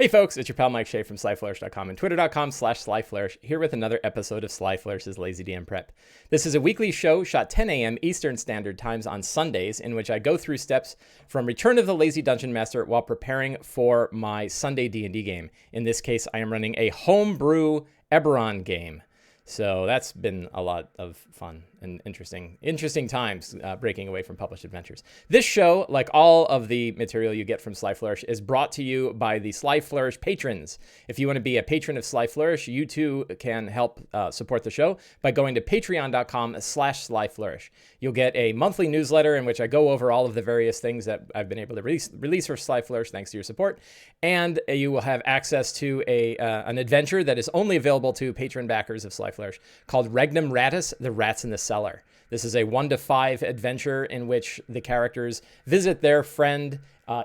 Hey folks, it's your pal Mike Shea from SlyFlourish.com and Twitter.com/SlyFlourish, here with another episode of Sly Flourish's Lazy D&D Prep. This is a weekly show shot 10 a.m. Eastern Standard Times on Sundays, in which I go through steps from Return of the Lazy Dungeon Master while preparing for my Sunday D&D game. In this case, I am running a homebrew Eberron game. So that's been a lot of fun and interesting times breaking away from published adventures. This show, like all of the material you get from Sly Flourish, is brought to you by the Sly Flourish patrons. If you want to be a patron of Sly Flourish, you too can help support the show by going to patreon.com/SlyFlourish. You'll get a monthly newsletter in which I go over all of the various things that I've been able to release for Sly Flourish thanks to your support. And you will have access to an adventure that is only available to patron backers of Sly Flourish called Regnum Ratus, the Rats in the Cellar. This is a 1 to 5 adventure in which the characters visit their friend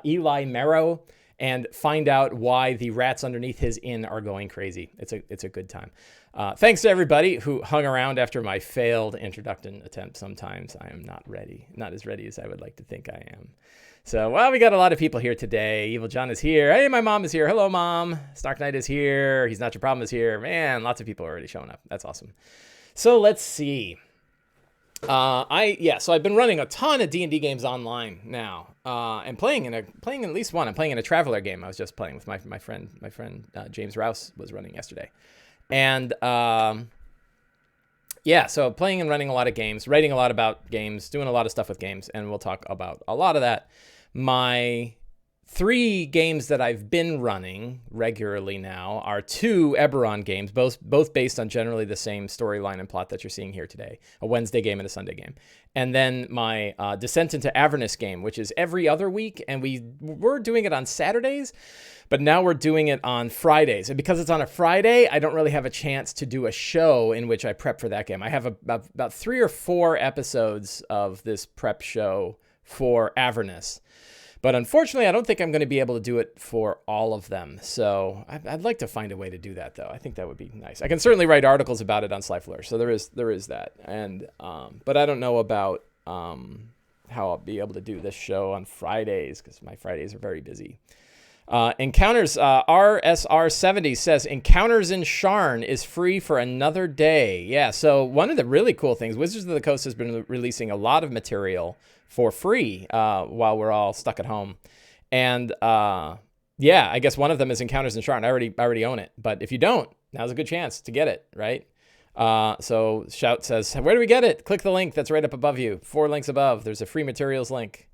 Eli Merrow and find out why the rats underneath his inn are going crazy. It's a good time. Thanks to everybody who hung around after my failed introduction attempt. Sometimes I am not as ready as I would like to think I am. So, well, we got a lot of people here today. Evil John is here. Hey, my mom is here. Hello, Mom. Snark Knight is here. He's Not Your Problem is here. Man, lots of people are already showing up. That's awesome. So let's see. So I've been running a ton of D&D games online now, and playing at least one. I'm playing in a Traveler game. I was just playing with my friend James Rouse was running yesterday, and so playing and running a lot of games, writing a lot about games, doing a lot of stuff with games, and we'll talk about a lot of that. My 3 games that I've been running regularly now are 2 Eberron games, both based on generally the same storyline and plot that you're seeing here today, a Wednesday game and a Sunday game. And then my Descent into Avernus game, which is every other week, and we were doing it on Saturdays, but now we're doing it on Fridays. And because it's on a Friday, I don't really have a chance to do a show in which I prep for that game. I have about 3 or 4 episodes of this prep show for Avernus. But unfortunately, I don't think I'm going to be able to do it for all of them. So I'd like to find a way to do that, though. I think that would be nice. I can certainly write articles about it on Sly Flourish. So there is that. And but I don't know about how I'll be able to do this show on Fridays because my Fridays are very busy. Encounters, RSR70 says, Encounters in Sharn is free for another day. Yeah, so one of the really cool things, Wizards of the Coast has been releasing a lot of material for free while we're all stuck at home. And I guess one of them is Encounters in Sharn. I already own it. But if you don't, now's a good chance to get it, right? So Shout says, where do we get it? Click the link that's right up above you. 4 links above. There's a free materials link.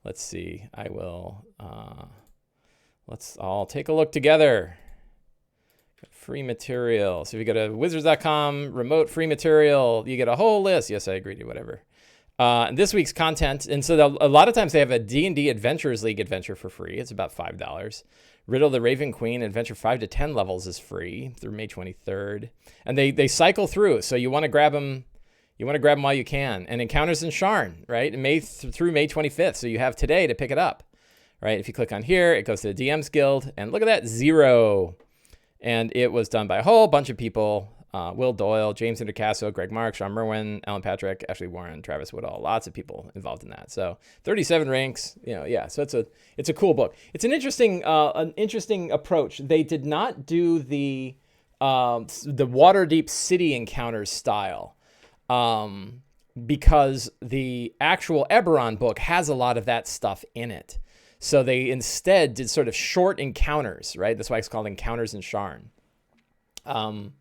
Let's see. I will... let's all take a look together. Free material. So if you go to wizards.com, remote free material, you get a whole list. Yes, I agree to whatever. This week's content. And so a lot of times they have a D&D Adventures League adventure for free. It's about $5. Riddle the Raven Queen adventure 5 to 10 levels is free through May 23rd. And they cycle through. So you want to grab them. You want to grab them while you can. And Encounters in Sharn, right? Through May 25th. So you have today to pick it up. Right, if you click on here, it goes to the DM's Guild, and look at that, 0. And it was done by a whole bunch of people. Will Doyle, James Intercasso, Greg Mark, Sean Merwin, Alan Patrick, Ashley Warren, Travis Woodall, lots of people involved in that. So 37 ranks, so it's a cool book. It's an interesting approach. They did not do the Waterdeep city encounters style. Because the actual Eberron book has a lot of that stuff in it. So they instead did sort of short encounters, right? That's why it's called Encounters in Sharn. And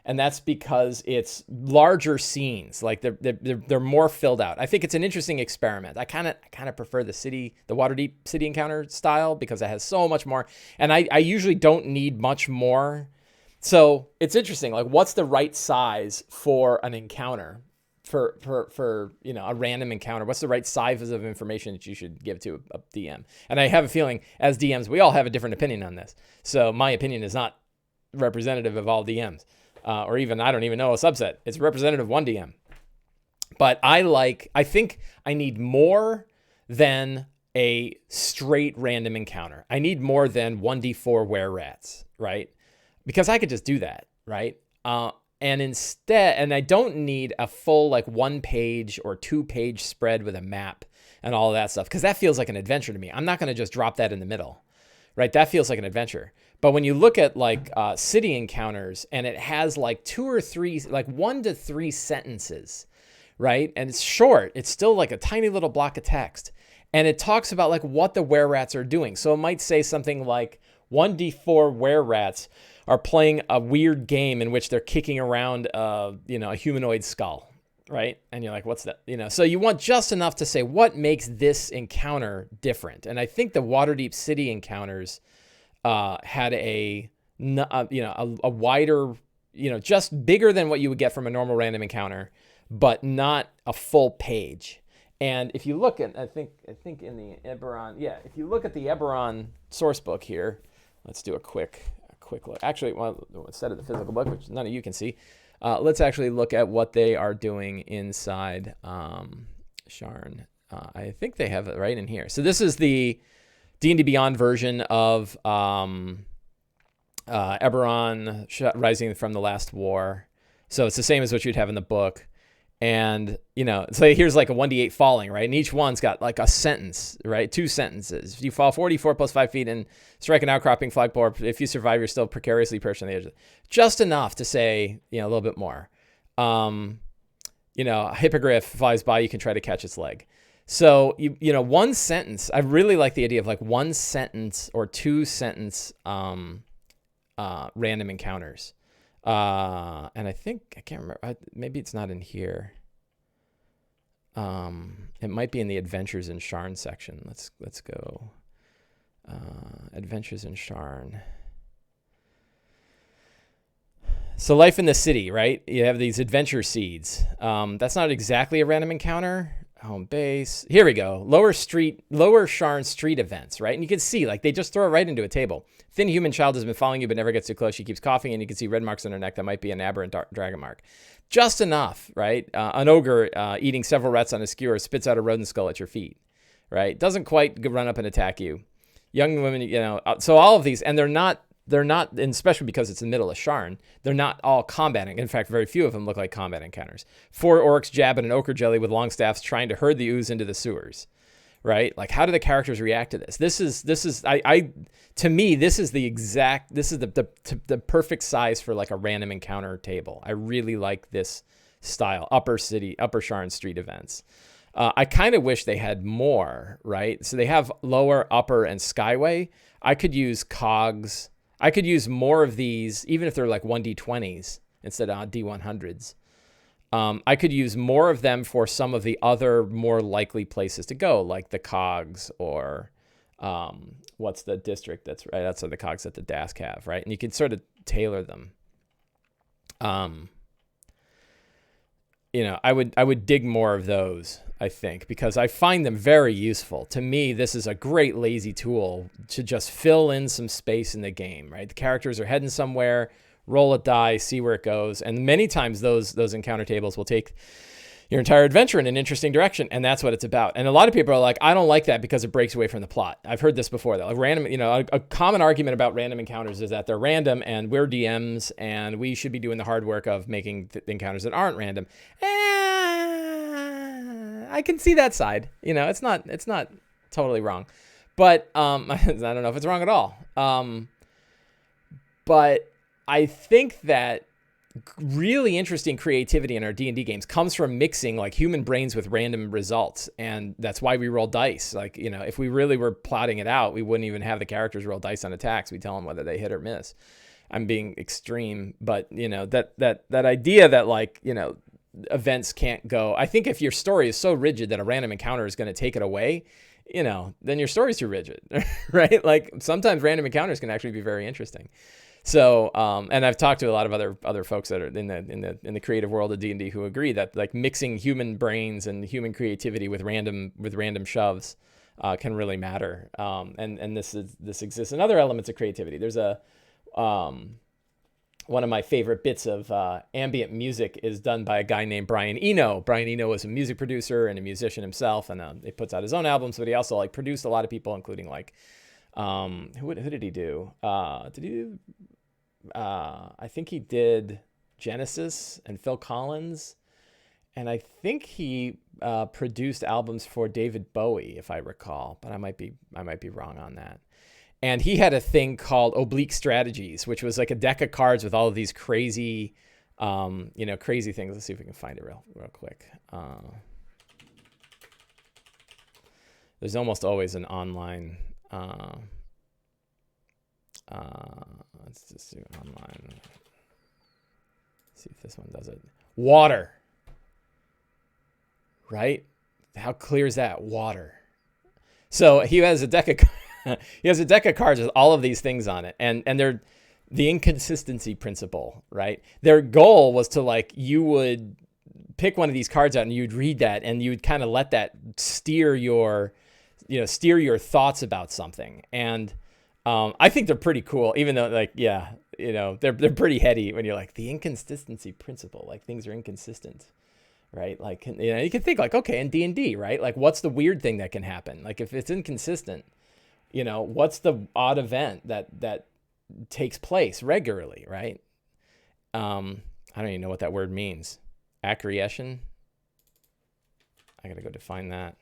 that's because it's larger scenes, like they're more filled out. I think it's an interesting experiment. I kind of prefer the Waterdeep city encounter style because it has so much more. And I usually don't need much more. So it's interesting, like what's the right size for an encounter? For a random encounter, what's the right size of information that you should give to a DM? And I have a feeling, as DMs, we all have a different opinion on this. So my opinion is not representative of all DMs, or even I don't even know a subset. It's representative of one DM. But I think I need more than a straight random encounter. I need more than 1d4 were-rats, right? Because I could just do that, right? And I don't need a full 1-page or 2-page spread with a map and all of that stuff, because that feels like an adventure to me. I'm not going to just drop that in the middle, right? That feels like an adventure. But when you look at like city encounters and it has like 2 or 3, like 1 to 3 sentences, right? And it's short. It's still like a tiny little block of text. And it talks about like what the were-rats are doing. So it might say something like 1d4 were-rats are playing a weird game in which they're kicking around a humanoid skull, right? And you're like, what's that? So you want just enough to say what makes this encounter different. And I think the Waterdeep City encounters had a wider, just bigger than what you would get from a normal random encounter, but not a full page. And if you look at, I think in the Eberron, if you look at the Eberron source book here, let's do a quick look. Actually, well, instead of the physical book, which none of you can see, let's actually look at what they are doing inside Sharn. I think they have it right in here. So this is the D&D Beyond version of Eberron Rising from the Last War. So it's the same as what you'd have in the book. And, so here's like a 1d8 falling, right? And each one's got like a sentence, right? 2 sentences. You fall 44 plus 5 feet and strike an outcropping flagpole. If you survive, you're still precariously perched on the edge. Just enough to say, a little bit more. A hippogriff flies by, you can try to catch its leg. So, one sentence, I really like the idea of like 1 sentence or 2 sentence random encounters. And I can't remember, maybe it's not in here. It might be in the Adventures in Sharn section. Let's go. Adventures in Sharn. So life in the city, right? You have these adventure seeds. That's not exactly a random encounter. Home base. Here we go. Lower Sharn street events, right? And you can see, like, they just throw it right into a table. Thin human child has been following you but never gets too close. She keeps coughing, and you can see red marks on her neck that might be an aberrant dragon mark. Just enough, right? An ogre eating several rats on a skewer spits out a rodent skull at your feet, right? Doesn't quite run up and attack you. Young women, so all of these, and they're not, and especially because it's in the middle of Sharn, they're not all combating. In fact, very few of them look like combat encounters. 4 orcs jab at an ochre jelly with long staffs trying to herd the ooze into the sewers, right? Like, how do the characters react to this? This is to me, this is the perfect size for like a random encounter table. I really like this style, upper Sharn street events. I kind of wish they had more, right? So they have lower, upper, and skyway. I could use cogs. I could use more of these, even if they're like 1d20s instead of d100s. I could use more of them for some of the other more likely places to go, like the cogs or what's the district that's right outside the cogs that the Dask have, right? And you can sort of tailor them. I would dig more of those, I think, because I find them very useful. To me, this is a great lazy tool to just fill in some space in the game, right? The characters are heading somewhere, roll a die, see where it goes. And many times those encounter tables will take your entire adventure in an interesting direction, and that's what it's about. And a lot of people are like, I don't like that because it breaks away from the plot. I've heard this before, though. A common argument about random encounters is that they're random, and we're DMs, and we should be doing the hard work of making encounters that aren't random. I can see that side. It's not totally wrong, but I don't know if it's wrong at all. But I think that really interesting creativity in our D&D games comes from mixing like human brains with random results, and that's why we roll dice. Like, if we really were plotting it out, we wouldn't even have the characters roll dice on attacks. We tell them whether they hit or miss. I'm being extreme, but that idea that like events can't go. I think if your story is so rigid that a random encounter is going to take it away, then your story's too rigid, right? Like, sometimes random encounters can actually be very interesting. So, and I've talked to a lot of other folks that are in the creative world of D&D who agree that like mixing human brains and human creativity with random shoves can really matter. And this exists in other elements of creativity. There's one of my favorite bits of ambient music is done by a guy named Brian Eno. Brian Eno was a music producer and a musician himself, and he puts out his own albums, but he also like produced a lot of people, including like who did he do? I think he did Genesis and Phil Collins, and I think he produced albums for David Bowie, if I recall, but I might be wrong on that. And he had a thing called Oblique Strategies, which was like a deck of cards with all of these crazy, crazy things. Let's see if we can find it real quick. There's almost always an online. Let's just do online. See if this one does it. Water. Right? How clear is that? Water. So he has a deck of cards with all of these things on it, and they're the inconsistency principle, right? Their goal was to, like, you would pick one of these cards out and you'd read that and you'd kind of let that steer your thoughts about something. And I think they're pretty cool, even though, like, they're pretty heady when you're like, the inconsistency principle, like things are inconsistent, right? Like, you can think like, okay, in D&D, right? Like, what's the weird thing that can happen? Like, if it's inconsistent, what's the odd event that takes place regularly, right? I don't even know what that word means. Acquiescence. I gotta go define that.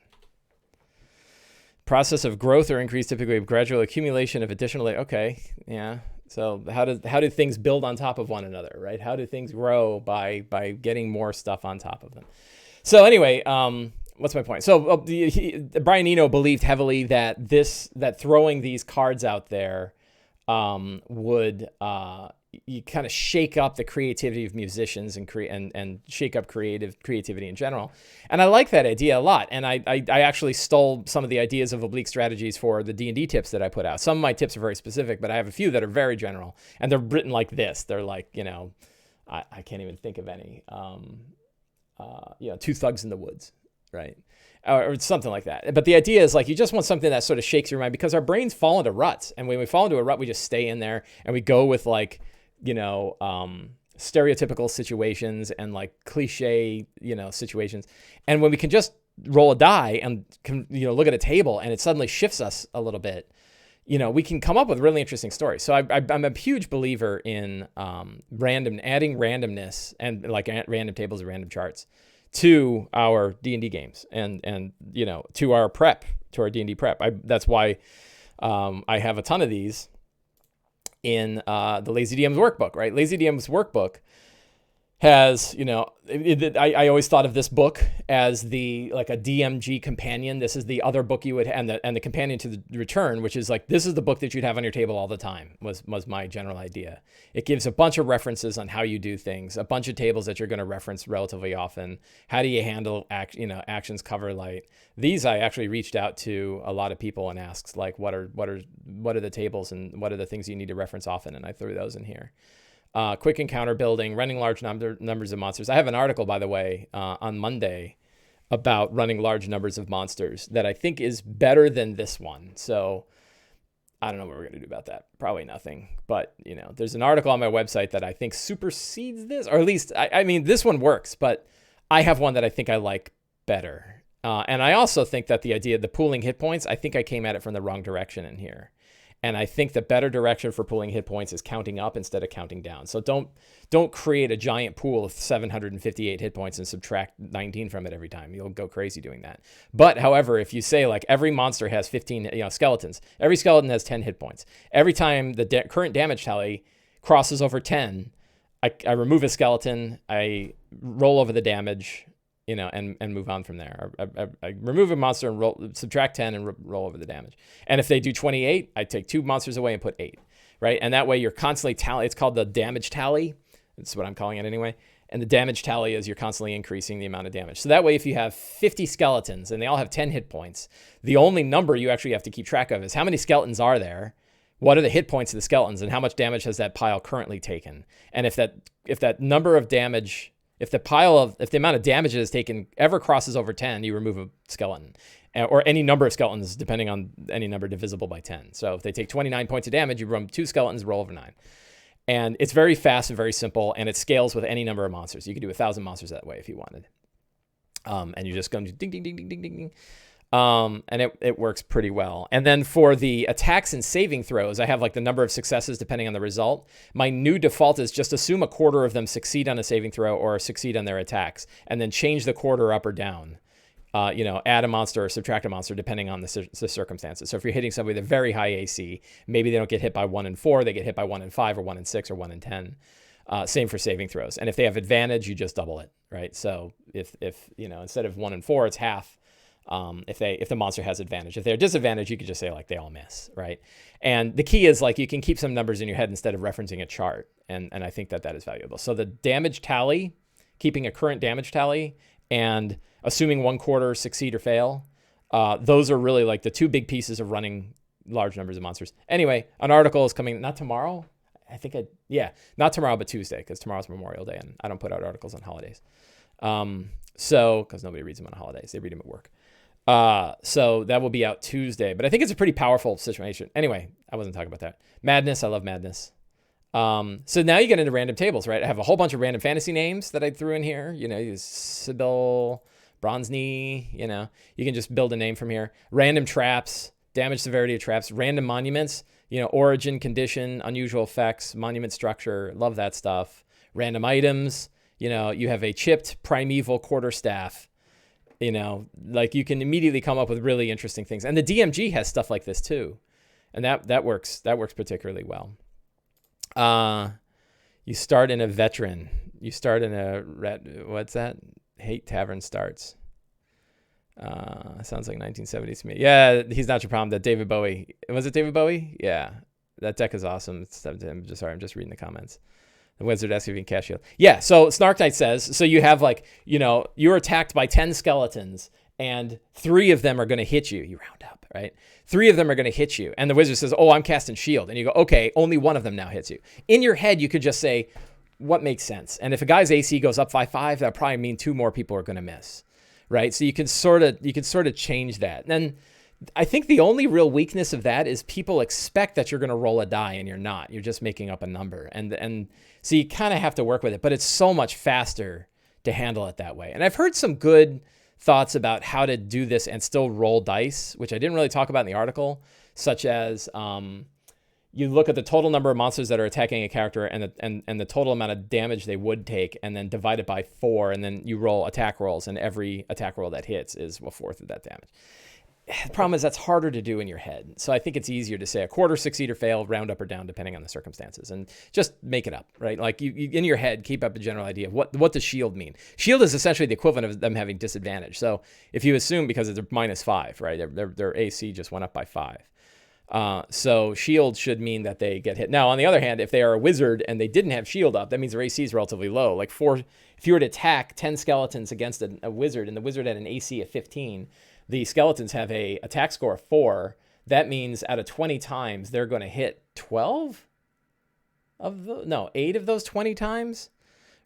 Process of growth or increase, typically a gradual accumulation of additional. Okay, yeah. So how do things build on top of one another, right? How do things grow by getting more stuff on top of them? So anyway, what's my point? So Brian Eno believed heavily that throwing these cards out there would you kind of shake up the creativity of musicians and shake up creativity in general. And I like that idea a lot. And I actually stole some of the ideas of Oblique Strategies for the D&D tips that I put out. Some of my tips are very specific, but I have a few that are very general, and they're written like this. They're like, I can't even think of any, Two Thugs in the Woods, right? Or something like that. But the idea is, like, you just want something that sort of shakes your mind, because our brains fall into ruts. And when we fall into a rut, we just stay in there and we go with, like, stereotypical situations and, like, cliche, situations. And when we can just roll a die and look at a table and it suddenly shifts us a little bit, we can come up with really interesting stories. So I'm a huge believer in adding randomness and, like, random tables and random charts to our D&D games and to our D&D prep. That's why I have a ton of these in the Lazy DM's workbook, right? Lazy DM's workbook has, I always thought of this book as like a DMG companion. This is the other book you would, and the companion to the return, which is like, this is the book that you'd have on your table all the time, was my general idea. It gives a bunch of references on how you do things, a bunch of tables that you're going to reference relatively often. How do you handle actions, cover light? These, I actually reached out to a lot of people and asked, like, what are the tables and what are the things you need to reference often? And I threw those in here. Quick encounter building, running large numbers of monsters. I have an article, by the way, on Monday about running large numbers of monsters that I think is better than this one. So I don't know what we're going to do about that. Probably nothing. But, there's an article on my website that I think supersedes this, or at least, I mean, this one works, but I have one that I think I like better. And I also think that the idea of the pooling hit points, I think I came at it from the wrong direction in here. And I think the better direction for pooling hit points is counting up instead of counting down. So don't create a giant pool of 758 hit points and subtract 19 from it every time. You'll go crazy doing that. But however, if you say, like, every monster has 15 skeletons, every skeleton has 10 hit points. Every time the current damage tally crosses over 10, I remove a skeleton, I roll over the damage, and move on from there. I remove a monster and subtract 10 and roll over the damage. And if they do 28, I take 2 monsters away and put 8, right? And that way you're constantly it's called the damage tally. That's what I'm calling it anyway. And the damage tally is you're constantly increasing the amount of damage. So that way, if you have 50 skeletons and they all have 10 hit points, the only number you actually have to keep track of is how many skeletons are there, what are the hit points of the skeletons, and how much damage has that pile currently taken. And if that number of damage, if the amount of damage that is taken ever crosses over 10, you remove a skeleton, or any number of skeletons, depending on any number divisible by 10. So if they take 29 points of damage, you remove 2 skeletons, roll over 9. And it's very fast and very simple, and it scales with any number of monsters. You could do 1,000 monsters that way if you wanted. And you just go ding, ding, ding, ding, ding, ding, ding. And it works pretty well. And then for the attacks and saving throws, I have, like, the number of successes depending on the result. My new default is just assume a quarter of them succeed on a saving throw or succeed on their attacks, and then change the quarter up or down add a monster or subtract a monster depending on the circumstances. So if you're hitting somebody with a very high AC, maybe they don't get hit by 1 in 4, they get hit by 1 in 5 or 1 in 6 or 1 in 10. Same for saving throws. And if they have advantage, you just double it, right? So if instead of 1 in 4, it's half. If the monster has advantage. If they're disadvantaged, you could just say like they all miss, right? And the key is like you can keep some numbers in your head instead of referencing a chart, and I think that is valuable. So the damage tally, keeping a current damage tally, and assuming 1/4 succeed or fail, those are really like the two big pieces of running large numbers of monsters. Anyway, an article is coming, not tomorrow. Not tomorrow, but Tuesday, because tomorrow's Memorial Day, and I don't put out articles on holidays. Because nobody reads them on holidays, they read them at work. So that will be out Tuesday, but I think it's a pretty powerful situation. Anyway, I wasn't talking about that. Madness. I love Madness. So now you get into random tables, right? I have a whole bunch of random fantasy names that I threw in here. Sybil, Bronze Knee, you can just build a name from here. Random traps, damage severity of traps, random monuments, origin, condition, unusual effects, monument structure. Love that stuff. Random items, you have a chipped primeval quarterstaff. Like you can immediately come up with really interesting things. And the DMG has stuff like this too. And that works particularly well. You start in a veteran. You start in what's that? Hate Tavern starts. Sounds like 1970s to me. Yeah, he's not your problem. That David Bowie. Was it David Bowie? Yeah. That deck is awesome. I'm just reading the comments. The Wizard asks if you can cast shield. Yeah, so Snark Knight says, so you have you're attacked by 10 skeletons and 3 of them are going to hit you. You round up, right? 3 of them are going to hit you. And the wizard says, oh, I'm casting shield. And you go, okay, only 1 of them now hits you. In your head, you could just say, what makes sense? And if a guy's AC goes up by 5, that probably mean 2 more people are going to miss, right? So you can sort of change that. And then I think the only real weakness of that is people expect that you're going to roll a die and you're not. You're just making up a number. And so you kind of have to work with it, but it's so much faster to handle it that way. And I've heard some good thoughts about how to do this and still roll dice, which I didn't really talk about in the article, such as you look at the total number of monsters that are attacking a character and the total amount of damage they would take, and then divide it by 4, and then you roll attack rolls, and every attack roll that hits is 1/4 of that damage. The problem is that's harder to do in your head. So I think it's easier to say 1/4 succeed or fail, round up or down, depending on the circumstances, and just make it up, right? Like you in your head, keep up a general idea of what does shield mean. Shield is essentially the equivalent of them having disadvantage. So if you assume because it's -5, right, their AC just went up by 5. So shield should mean that they get hit. Now, on the other hand, if they are a wizard and they didn't have shield up, that means their AC is relatively low. Like if you were to attack 10 skeletons against a wizard and the wizard had an AC of 15, the skeletons have a attack score of 4. That means out of 20 times, they're going to hit 8 of those 20 times,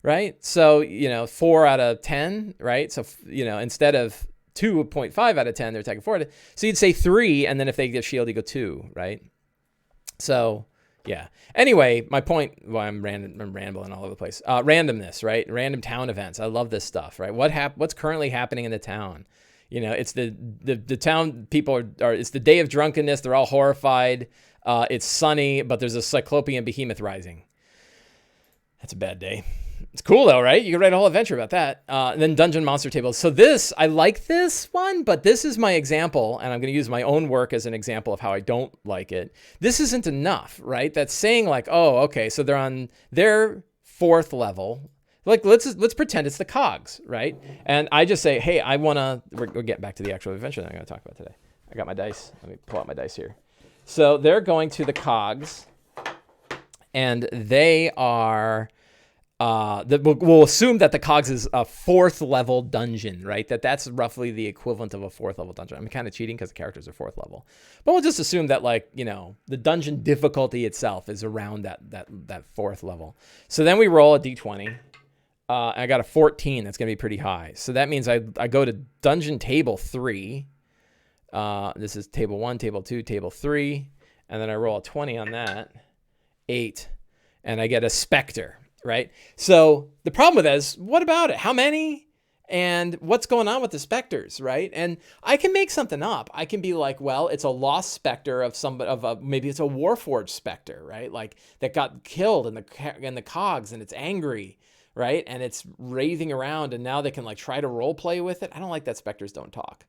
right? So, 4 out of 10, right? So, instead of 2.5 out of 10, they're attacking 4 out of 10. So you'd say 3, and then if they get shield, you go 2, right? So, yeah. Anyway, my point, I'm rambling all over the place. Randomness, right? Random town events. I love this stuff, right? What's currently happening in the town? It's the town people are, it's the day of drunkenness. They're all horrified. It's sunny, but there's a cyclopean behemoth rising. That's a bad day. It's cool though, right? You can write a whole adventure about that. And then dungeon monster tables. So I like this one, but this is my example, and I'm going to use my own work as an example of how I don't like it. This isn't enough, right? That's saying like, oh, okay, so they're on their 4th level. Like, let's pretend it's the cogs, right? And I just say, hey, we're getting back to the actual adventure that I'm going to talk about today. I got my dice. Let me pull out my dice here. So they're going to the cogs, and they are, we'll assume that the cogs is a 4th level dungeon, right? That's roughly the equivalent of a 4th level dungeon. I'm kind of cheating because the characters are 4th level. But we'll just assume that the dungeon difficulty itself is around that 4th level. So then we roll a d20. I got a 14. That's going to be pretty high. So that means I go to dungeon table 3. This is table 1, table 2, table 3. And then I roll a 20 on that. 8. And I get a specter, right? So the problem with that is, what about it? How many? And what's going on with the specters, right? And I can make something up. I can be like, well, it's a lost specter of maybe it's a Warforged specter, right? Like that got killed in the cogs and it's angry. right? And it's wraithing around, and now they can like try to role play with it. I don't like that specters don't talk.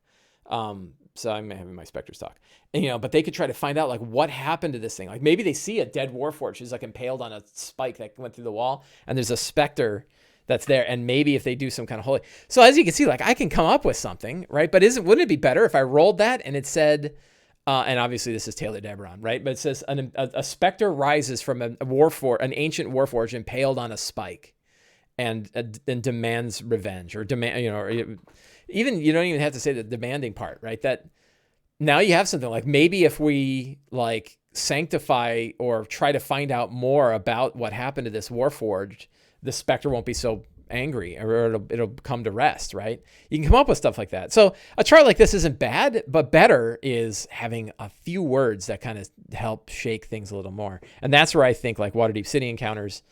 So I'm having my specters talk, and, but they could try to find out like what happened to this thing. Like maybe they see a dead warforged who's like impaled on a spike that went through the wall, and there's a specter that's there. And maybe if they do some kind of holy, so as you can see, like I can come up with something, right? But wouldn't it be better if I rolled that and it said, and obviously this is tailored to Eberron, right? But it says a specter rises from an ancient warforged impaled on a spike, and demands revenge, or demand, or even you don't even have to say the demanding part, right? That now you have something like maybe if we like sanctify or try to find out more about what happened to this warforged, the specter won't be so angry, or it'll come to rest, right? You can come up with stuff like that. So a chart like this isn't bad, but better is having a few words that kind of help shake things a little more. And that's where I think like Waterdeep City Encounters,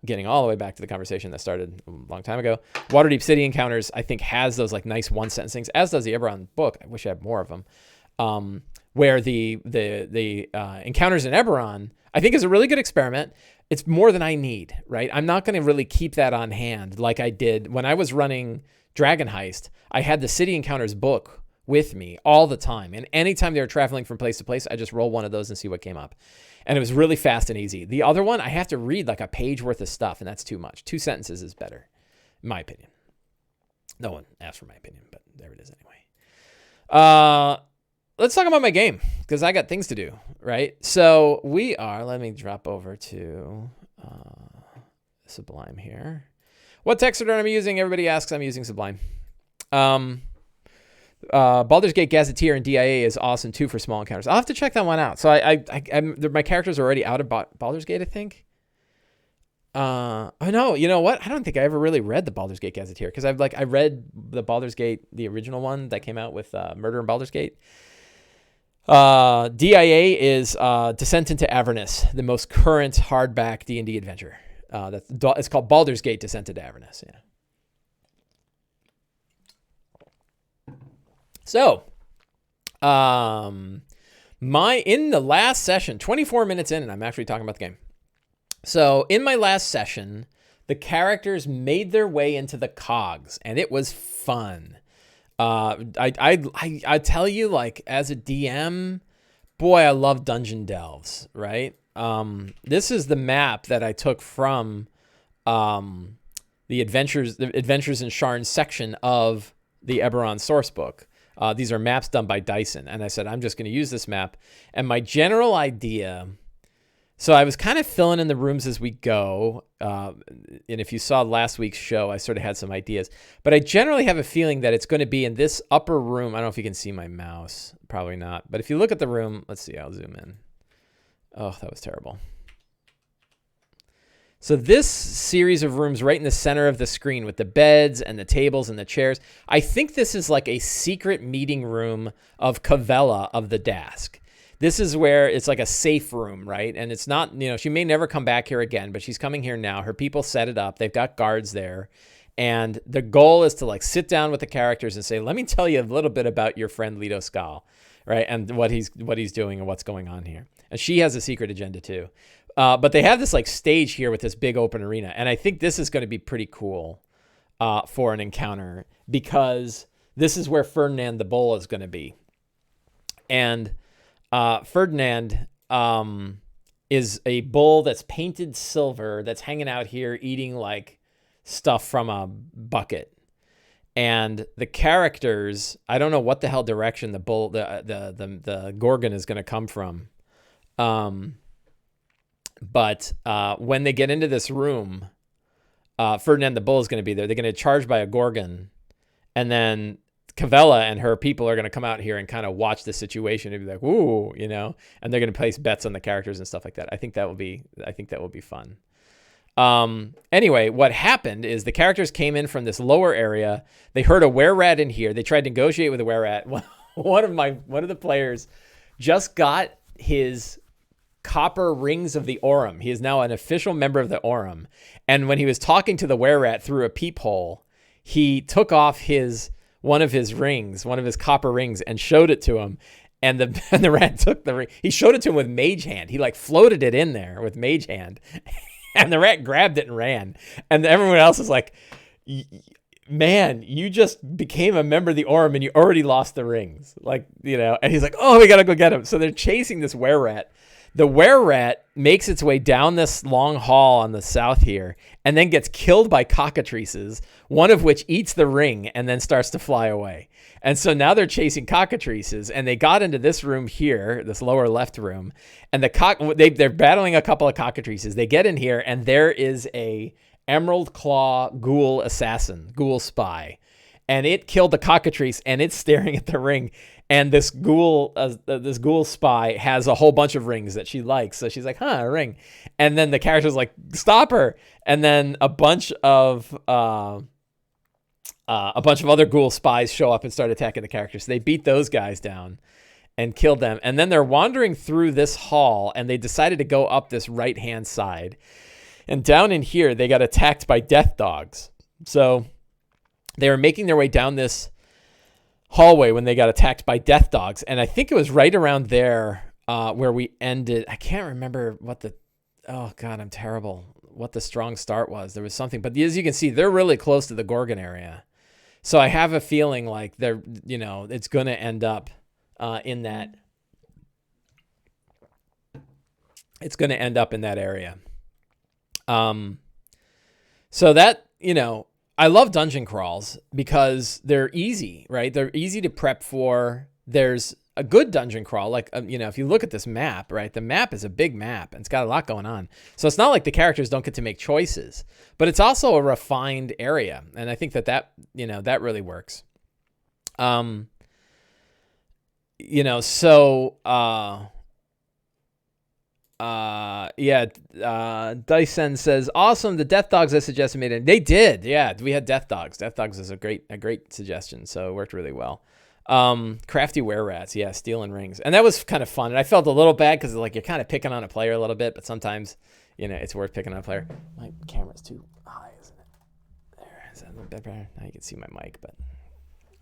getting all the way back to the conversation that started a long time ago, Waterdeep City Encounters, I think, has those like nice one sentence things, as does the Eberron book. I wish I had more of them. Where the Encounters in Eberron, I think, is a really good experiment. It's more than I need, right? I'm not going to really keep that on hand like I did when I was running Dragon Heist. I had the City Encounters book with me all the time. And anytime they were traveling from place to place, I just roll one of those and see what came up. And it was really fast and easy. The other one, I have to read like a page worth of stuff, and that's too much. 2 sentences is better, in my opinion. No one asked for my opinion, but there it is anyway. Let's talk about my game, because I got things to do, right? So let me drop over to Sublime here. What text editor am I using? Everybody asks. I'm using Sublime. Baldur's Gate Gazetteer and DIA is awesome too for small encounters. I'll have to check that one out. So my characters are already out of Baldur's Gate, I think. Oh no, you know what? I don't think I ever really read the Baldur's Gate Gazetteer, because I read the Baldur's Gate, the original one that came out with Murder in Baldur's Gate. DIA is Descent into Avernus, the most current hardback D&D adventure. It's called Baldur's Gate Descent into Avernus. Yeah. So, in the last session, 24 minutes in, and I'm actually talking about the game. So in my last session, the characters made their way into the cogs, and it was fun. I tell you, like, as a DM, boy, I love Dungeon Delves, right? This is the map that I took from the Adventures in Sharn section of the Eberron source book. These are maps done by Dyson, and I said, I'm just going to use this map. And my general idea, so I was kind of filling in the rooms as we go. And if you saw last week's show, I sort of had some ideas. But I generally have a feeling that it's going to be in this upper room. I don't know if you can see my mouse. Probably not. But if you look at the room, let's see, I'll zoom in. Oh, that was terrible. So this series of rooms right in the center of the screen with the beds and the tables and the chairs, I think this is like a secret meeting room of Cavella of the Dask. This is where it's like a safe room, right? And it's not, she may never come back here again, but she's coming here now. Her people set it up. They've got guards there. And the goal is to like sit down with the characters and say, let me tell you a little bit about your friend Leto Skal, right? And what he's doing and what's going on here. And she has a secret agenda too. But they have this like stage here with this big open arena. And I think this is going to be pretty cool for an encounter, because this is where Ferdinand the Bull is going to be. And Ferdinand is a bull that's painted silver that's hanging out here eating like stuff from a bucket. And the characters, I don't know what the hell direction the bull, the Gorgon is going to come from. But when they get into this room, Ferdinand the Bull is going to be there. They're going to charge by a Gorgon, and then Cavella and her people are going to come out here and kind of watch the situation and be like, "Ooh," and they're going to place bets on the characters and stuff like that. I think that will be fun. Anyway, what happened is the characters came in from this lower area. They heard a were-rat in here. They tried to negotiate with a were-rat. One of the players just got his copper rings of the Aurum. He is now an official member of the Aurum. And when he was talking to the were-rat through a peephole, he took off one of his copper rings, and showed it to him. And the rat took the ring. He showed it to him with Mage Hand. He like floated it in there with Mage Hand. And the rat grabbed it and ran. And everyone else is like, man, you just became a member of the Orm and you already lost the rings. Like, you know, and he's like, oh, we got to go get him. So they're chasing this were-rat. The were-rat makes its way down this long hall on the south here and then gets killed by cockatrices, one of which eats the ring and then starts to fly away. And so now they're chasing cockatrices, and they got into this room here, this lower left room, and they're battling a couple of cockatrices. They get in here, and there is a Emerald Claw ghoul assassin, ghoul spy, and it killed the cockatrice, and it's staring at the ring. And this ghoul spy has a whole bunch of rings that she likes. So she's like, a ring. And then the character's like, stop her. And then a bunch of other ghoul spies show up and start attacking the characters. So they beat those guys down and killed them. And then they're wandering through this hall, and they decided to go up this right-hand side. And down in here, they got attacked by death dogs. So they were making their way down this hallway when they got attacked by death dogs. And I think it was right around there where we ended. I can't remember oh God, I'm terrible, what the strong start was. There was something, but as you can see, they're really close to the Gorgon area. So I have a feeling like it's going to end up in that. It's going to end up in that area. So that, I love dungeon crawls because they're easy, right? They're easy to prep for. There's a good dungeon crawl. Like, if you look at this map, right? The map is a big map and it's got a lot going on. So it's not like the characters don't get to make choices, but it's also a refined area. And I think that really works. Dyson says, awesome. The death dogs I suggested made it. They did. Yeah, we had death dogs. Death dogs is a great suggestion. So it worked really well. Crafty were-rats. Yeah, stealing rings. And that was kind of fun. And I felt a little bad because like you're kind of picking on a player a little bit, but sometimes, it's worth picking on a player. My camera's too high, isn't it? There. Is that a little bit better? Now you can see my mic, but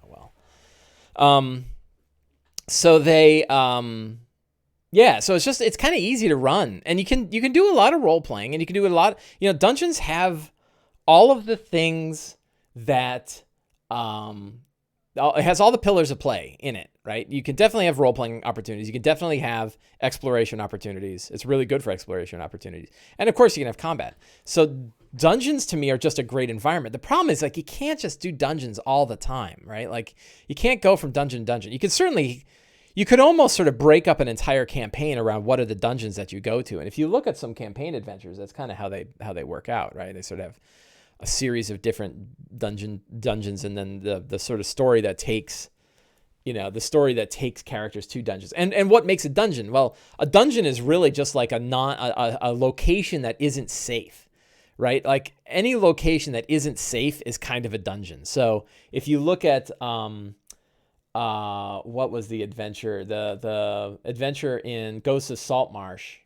oh well. So they, so it's kind of easy to run, and you can do a lot of role playing, and you can do a lot. Dungeons have all of the things that it has all the pillars of play in it, right? You can definitely have role playing opportunities. You can definitely have exploration opportunities. It's really good for exploration opportunities, and of course you can have combat. So dungeons to me are just a great environment. The problem is like you can't just do dungeons all the time, right? Like you can't go from dungeon to dungeon. You could almost sort of break up an entire campaign around what are the dungeons that you go to. And if you look at some campaign adventures, that's kind of how they work out, right? They sort of have a series of different dungeons, and then the sort of story that takes, characters to dungeons. And what makes a dungeon? Well, a dungeon is really just like a location that isn't safe, right? Like any location that isn't safe is kind of a dungeon. So if you look at what was the adventure? The adventure in Ghosts of Saltmarsh,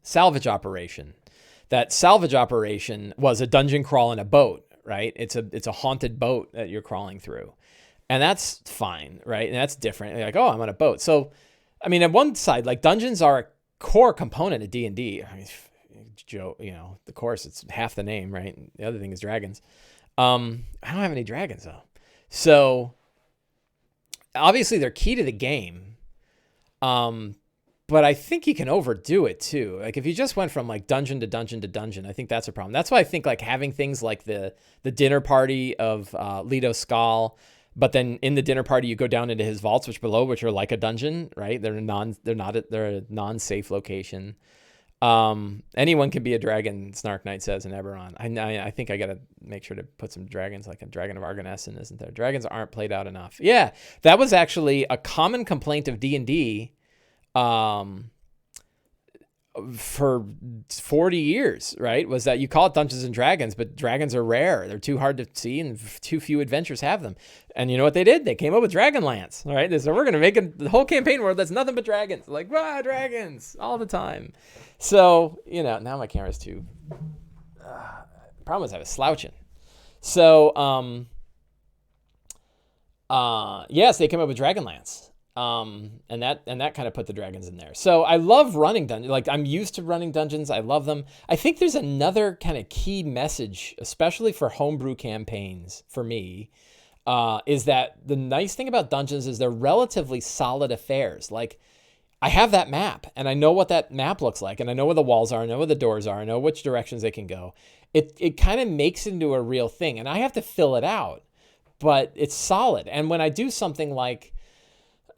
salvage operation. That salvage operation was a dungeon crawl in a boat, right? It's a haunted boat that you're crawling through, and that's fine, right? And that's different. You're like, oh, I'm on a boat. So, I mean, on one side, like dungeons are a core component of D&D. I mean, Joe, the course, it's half the name, right? The other thing is dragons. I don't have any dragons though, so. Obviously, they're key to the game, but I think you can overdo it too. Like if you just went from like dungeon to dungeon to dungeon, I think that's a problem. That's why I think like having things like the dinner party of Leto Skal, but then in the dinner party you go down into his vaults, which are like a dungeon, right? They're a non-safe location. Anyone can be a dragon, Snark Knight says in Eberron. I think I gotta make sure to put some dragons, like a dragon of Argonessen, isn't there? Dragons aren't played out enough. Yeah, that was actually a common complaint of D&D for 40 years, right? Was that you call it Dungeons and Dragons, but dragons are rare. They're too hard to see, and too few adventures have them. And you know what they did? They came up with Dragonlance, all right? They said, we're going to make the whole campaign world that's nothing but dragons. Like, dragons all the time. So, now my camera's too... problem is I was slouching. So, yes, they came up with Dragonlance. And that kind of put the dragons in there. So I love running dungeons. Like, I'm used to running dungeons. I love them. I think there's another kind of key message, especially for homebrew campaigns for me, is that the nice thing about dungeons is they're relatively solid affairs. Like, I have that map and I know what that map looks like, and I know where the walls are, I know where the doors are, I know which directions they can go. It kind of makes it into a real thing, and I have to fill it out, but it's solid. And when I do something like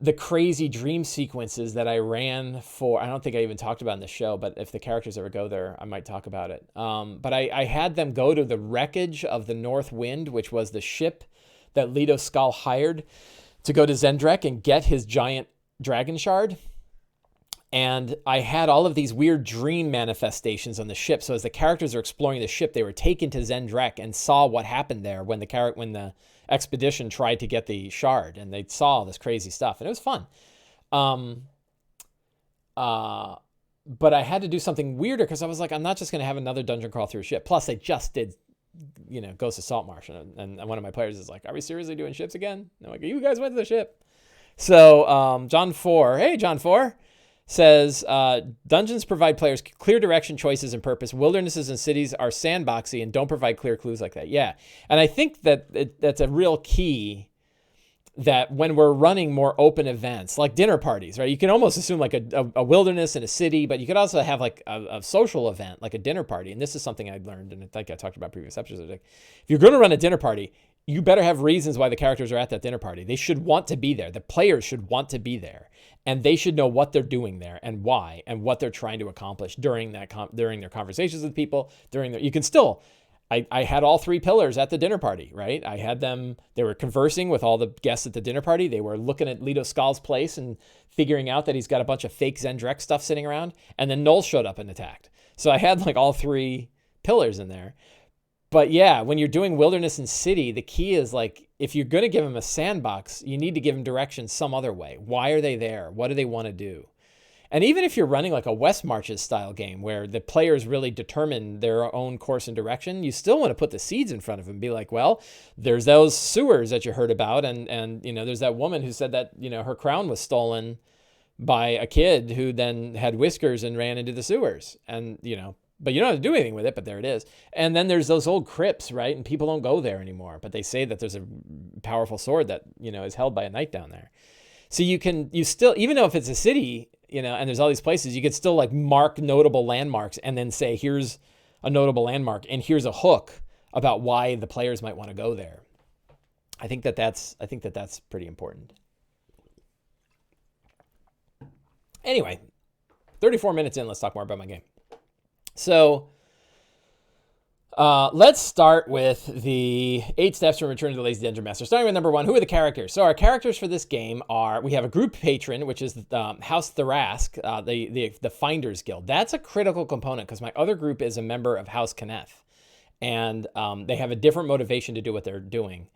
the crazy dream sequences that I ran for, I don't think I even talked about in the show, but if the characters ever go there, I might talk about it. But I had them go to the wreckage of the North Wind, which was the ship that Leto Skull hired to go to Zendrek and get his giant dragon shard. And I had all of these weird dream manifestations on the ship. So as the characters are exploring the ship, they were taken to Zendrek and saw what happened there when the expedition tried to get the shard, and they saw all this crazy stuff, and it was fun. But I had to do something weirder because I was like, I'm not just going to have another dungeon crawl through a ship. Plus, I just did, Ghost of Saltmarsh, and one of my players is like, "Are we seriously doing ships again?" And I'm like, "You guys went to the ship." So John 4 says, dungeons provide players clear direction, choices, and purpose. Wildernesses and cities are sandboxy and don't provide clear clues like that. Yeah, and I think that that's a real key, that when we're running more open events, like dinner parties, right? You can almost assume like a wilderness and a city, but you could also have like a social event, like a dinner party. And this is something I learned, and I think I talked about previous episodes. Like, if you're going to run a dinner party, you better have reasons why the characters are at that dinner party. They should want to be there. The players should want to be there, and they should know what they're doing there and why, and what they're trying to accomplish during their conversations with people. I had all three pillars at the dinner party, right? I had them, they were conversing with all the guests at the dinner party. They were looking at Leto Skull's place and figuring out that he's got a bunch of fake Zendrek stuff sitting around. And then Noel showed up and attacked. So I had like all three pillars in there. But yeah, when you're doing wilderness and city, the key is like, if you're going to give them a sandbox, you need to give them direction some other way. Why are they there? What do they want to do? And even if you're running like a West Marches style game where the players really determine their own course and direction, you still want to put the seeds in front of them and be like, well, there's those sewers that you heard about. And there's that woman who said that, her crown was stolen by a kid who then had whiskers and ran into the sewers. And, but you don't have to do anything with it, but there it is. And then there's those old crypts, right? And people don't go there anymore, but they say that there's a powerful sword that, is held by a knight down there. So you still, even though if it's a city, and there's all these places, you could still like mark notable landmarks and then say, here's a notable landmark and here's a hook about why the players might want to go there. I think that's pretty important. Anyway, 34 minutes in, let's talk more about my game. So let's start with the 8 steps from Return to the Lazy Dungeon Master. Starting with number 1, who are the characters? So our characters for this game we have a group patron, which is House Tharask, the Finders Guild. That's a critical component because my other group is a member of House Kenneth, and they have a different motivation to do what they're doing.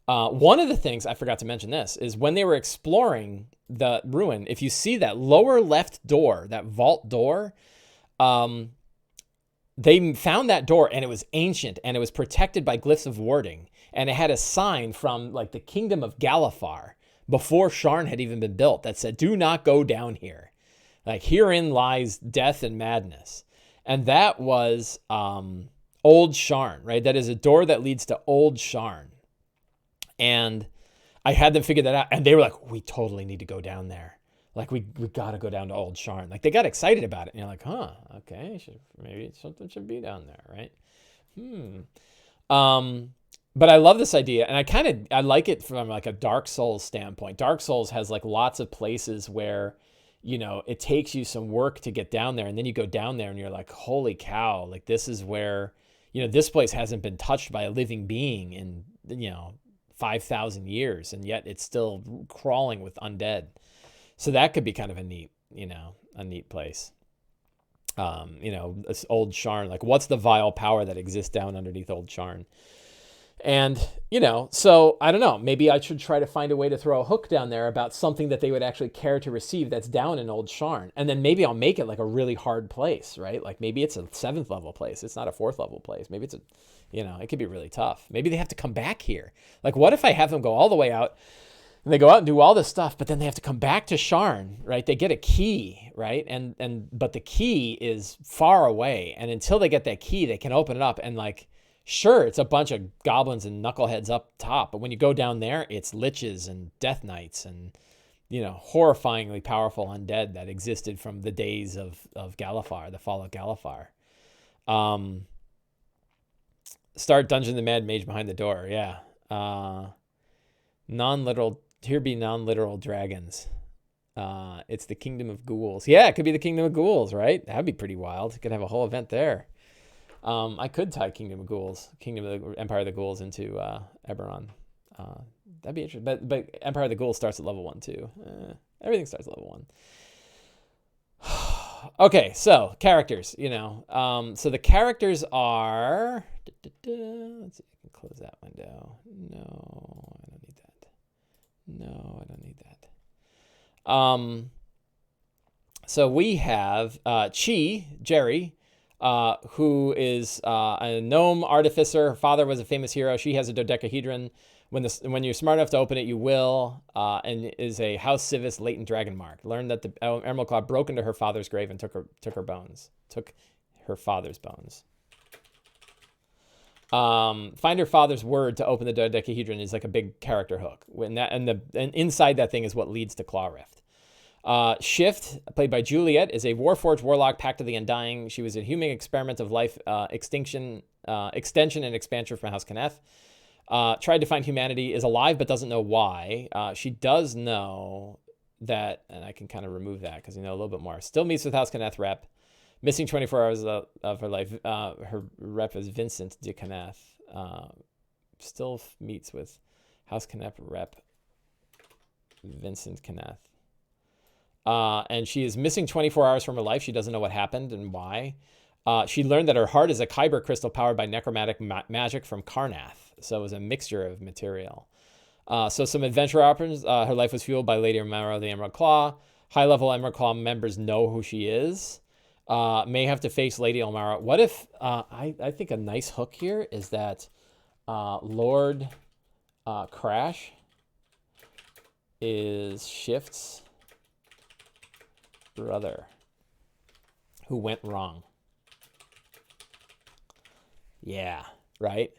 One of the things, I forgot to mention this, is when they were exploring the ruin, if you see that lower left door, that vault door, they found that door and it was ancient and it was protected by glyphs of warding. And it had a sign from like the kingdom of Galifar before Sharn had even been built that said, "Do not go down here. Like herein lies death and madness." And that was Old Sharn, right? That is a door that leads to Old Sharn. And I had them figure that out. And they were like, "We totally need to go down there. Like, we got to go down to Old Sharn." Like, they got excited about it. And you're like, huh, okay, maybe something should be down there, right? But I love this idea. And I like it from, like, a Dark Souls standpoint. Dark Souls has, like, lots of places where, it takes you some work to get down there. And then you go down there and you're like, holy cow, like, this is where, this place hasn't been touched by a living being in, 5,000 years. And yet it's still crawling with undead. So that could be kind of a neat place. This Old Sharn, like what's the vile power that exists down underneath Old Sharn? And, so I don't know, maybe I should try to find a way to throw a hook down there about something that they would actually care to receive that's down in Old Sharn. And then maybe I'll make it like a really hard place, right? Like maybe it's a 7th level place. It's not a 4th level place. Maybe it's it could be really tough. Maybe they have to come back here. Like what if I have them go all the way out And they go out and do all this stuff, but then they have to come back to Sharn, right? They get a key, right? But the key is far away. And until they get that key, they can open it up. And like, sure, it's a bunch of goblins and knuckleheads up top. But when you go down there, it's liches and death knights and, you know, horrifyingly powerful undead that existed from the days of Galifar, the fall of Galifar. Start Dungeon the Mad Mage behind the door. Yeah. Non-literal, here be non-literal dragons. It's the Kingdom of Ghouls. Yeah, it could be the Kingdom of Ghouls, right? That'd be pretty wild. You could have a whole event there. I could tie Kingdom of Ghouls, Empire of the Ghouls into Eberron. That'd be interesting. But Empire of the Ghouls starts at level 1 too. Everything starts at level 1. Okay, so characters, you know. So the characters are... Let's see if I can close that window. No, I don't need that. No, I don't need that. So we have Jerry, who is a gnome artificer. Her father was a famous hero. She has a dodecahedron. When you're smart enough to open it, you will, and is a House Civis latent dragon mark. Learned that the Emerald Claw broke into her father's grave and took her bones. Took her father's bones. Find her father's word to open the dodecahedron is like a big character hook. And inside that thing is what leads to Claw Rift. Shift, played by Juliet, is a Warforged warlock, Pact of the Undying. She was a human experiment of life extension and expansion from House Canneth. Tried to find humanity, is alive but doesn't know why. She does know that, and I can kind of remove that because you know a little bit more. Still meets with House Canneth rep. Missing 24 hours of her life. Her rep is Vincent de Canneth. Still meets with House Canneth rep Vincent Canneth. And she is missing 24 hours from her life. She doesn't know what happened and why. She learned that her heart is a kyber crystal powered by necromantic magic from Karnath. So it was a mixture of material. So some adventure options. Her life was fueled by Lady Omaro, the Emerald Claw. High-level Emerald Claw members know who she is. May have to face Lady Omaro. What if, I think a nice hook here is that Lord Crash is Shift's brother who went wrong. Yeah, right?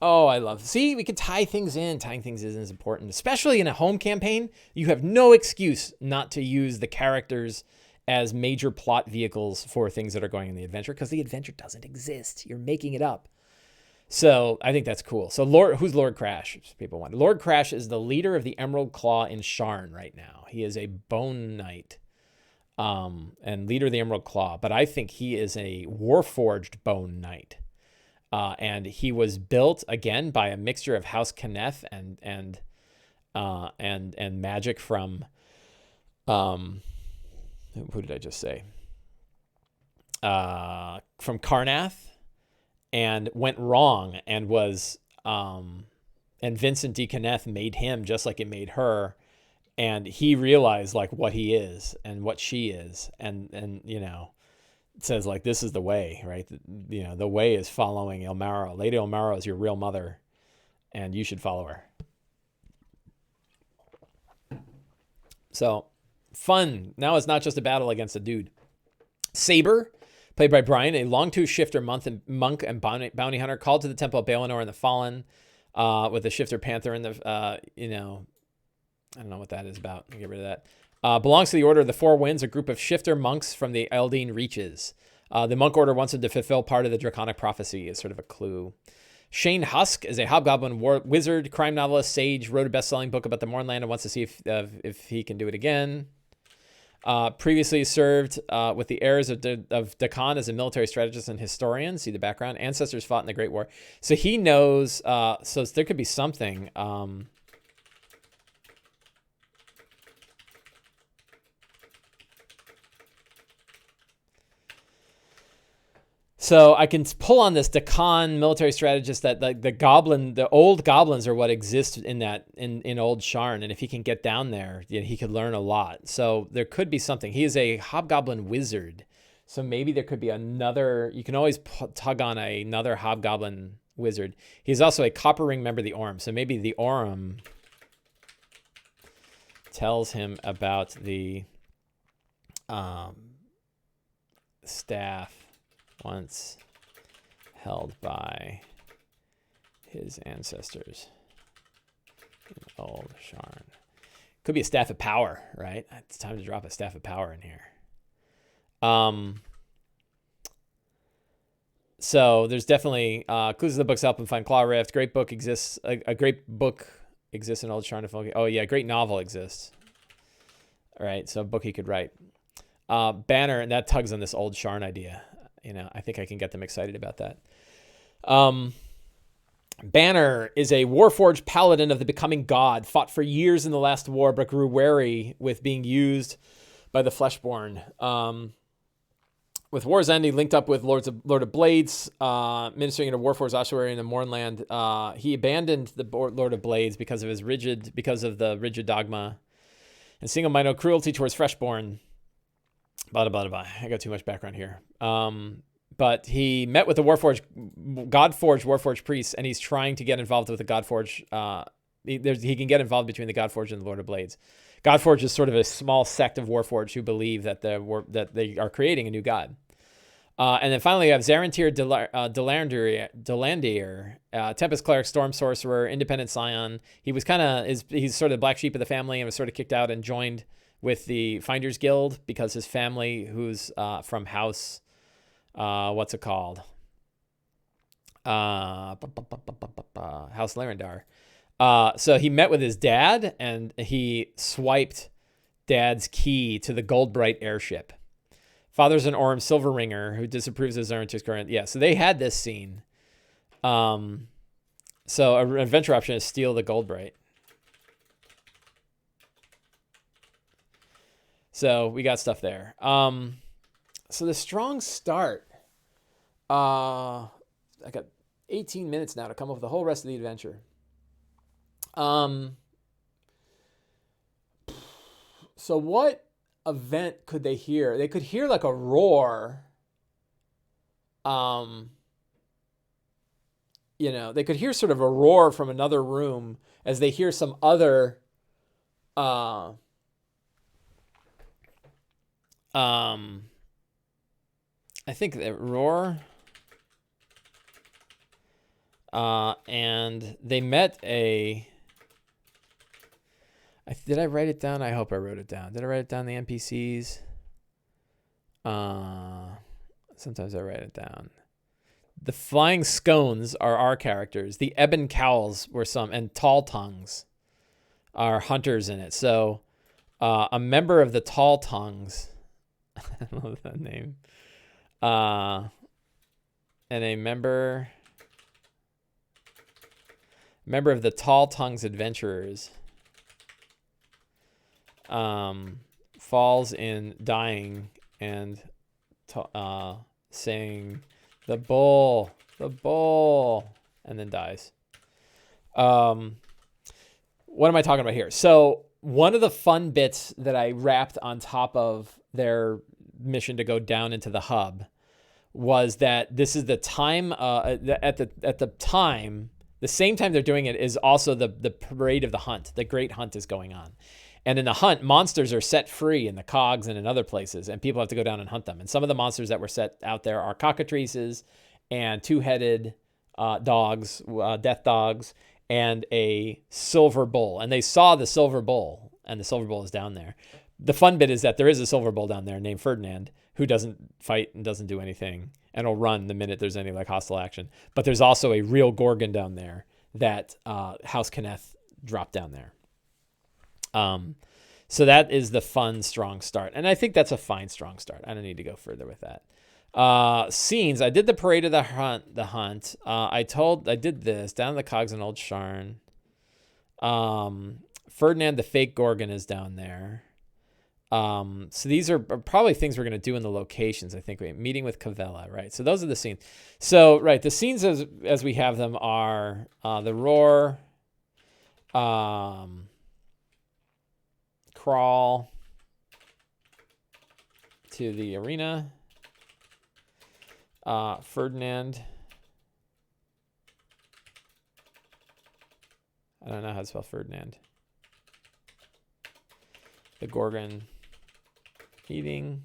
Oh, I love... See, we can tie things in. Tying things in is important. Especially in a home campaign, you have no excuse not to use the characters as major plot vehicles for things that are going in the adventure, because the adventure doesn't exist. You're making it up. So I think that's cool. So who's Lord Crash? People wonder. Lord Crash is the leader of the Emerald Claw in Sharn right now. He is a Bone Knight and leader of the Emerald Claw, but I think he is a Warforged Bone Knight. And he was built again by a mixture of House Canneth and magic from who did I just say? From Karnath, and went wrong and was and Vincent de Canneth made him just like it made her, and he realized like what he is and what she is, and you know, it says like this is the way, right? You know, the way is following Omaro. Lady Omaro is your real mother, and you should follow her. So fun. Now it's not just a battle against a dude. Saber, played by Brian, a long-tooth shifter monk and bounty hunter, called to the Temple of Balinor and the Fallen, with the shifter panther in the, you know, I don't know what that is about. I'll get rid of that. Belongs to the Order of the Four Winds, a group of shifter monks from the Eldine Reaches. The monk order wants him to fulfill part of the Draconic prophecy, is sort of a clue. Shane Husk is a hobgoblin wizard, crime novelist, sage, wrote a best-selling book about the Mornland and wants to see if he can do it again. Previously served with the heirs of Dakan as a military strategist and historian. See the background. Ancestors fought in the Great War. So he knows, so there could be something. So I can pull on this Dakan military strategist that like the old goblins are what exist in that in old Sharn, and if he can get down there, he could learn a lot. So there could be something. He is a hobgoblin wizard, so maybe there could be another. You can always tug on another hobgoblin wizard. He's also a Copper Ring member of the Orm, so maybe the Orm tells him about the staff once held by his ancestors in Old Sharn. Could be a staff of power, right? It's time to drop a staff of power in here. So there's definitely clues to the books help him find Claw Rift. Great book exists. A great book exists in Old Sharn. Oh yeah, great novel exists. All right, so a book he could write. Banner, and that tugs on this Old Sharn idea. I think I can get them excited about that. Banner is a Warforged paladin of the becoming god, fought for years in the last war, but grew wary with being used by the Fleshborn. With war's end, he linked up with Lord of Blades, ministering in a Warforged ossuary in the Mournland. He abandoned the Lord of Blades because of the rigid dogma and single-minded cruelty towards Freshborn. Blah, blah, blah. I got too much background here. But he met with the Godforged Warforged priests, and he's trying to get involved with the Godforged. He can get involved between the Godforged and the Lord of Blades. Godforged is sort of a small sect of Warforged who believe that they are creating a new god. And then finally, you have Zarantir Delandier, Tempest Cleric, Storm Sorcerer, Independent Scion. He's sort of the black sheep of the family and was sort of kicked out and joined with the Finders Guild because his family, who's from House, what's it called? House Larendar. So he met with his dad and he swiped dad's key to the Goldbright airship. Father's an Orm Silverringer who disapproves of Zarantir's current. Yeah, so they had this scene. So an adventure option is steal the Goldbright. So we got stuff there. So the strong start. I got 18 minutes now to come up with the whole rest of the adventure. So what event could they hear? They could hear like a roar. They could hear sort of a roar from another room as they hear some other I think that roar. And they met a... Did I write it down? I hope I wrote it down. Did I write it down, the NPCs? Sometimes I write it down. The Flying Scones are our characters. The Ebon Cowls were some, and Tall Tongues are hunters in it. So a member of the Tall Tongues... I love that name. And a member of the Tall Tongues Adventurers falls in dying and saying the bull, and then dies. What am I talking about here? So one of the fun bits that I wrapped on top of their mission to go down into the hub was that this is the time at the time, the same time they're doing it is also the parade of the hunt. The great hunt is going on. And in the hunt, monsters are set free in the cogs and in other places, and people have to go down and hunt them. And some of the monsters that were set out there are cockatrices and two-headed dogs, death dogs, and a silver bull. And they saw the silver bull, and the silver bull is down there. The fun bit is that there is a silver bull down there named Ferdinand who doesn't fight and doesn't do anything and will run the minute there's any hostile action. But there's also a real Gorgon down there that House Kenneth dropped down there. So that is the fun, strong start. And I think that's a fine, strong start. I don't need to go further with that. Scenes. I did the parade of the hunt. I did this down in the cogs in Old Sharn. Ferdinand the fake Gorgon is down there. So these are probably things we're going to do in the locations. I think meeting with Cavella, right? So those are the scenes. So, right. The scenes as we have them are, the roar, crawl to the arena, Ferdinand. I don't know how to spell Ferdinand. The Gorgon meeting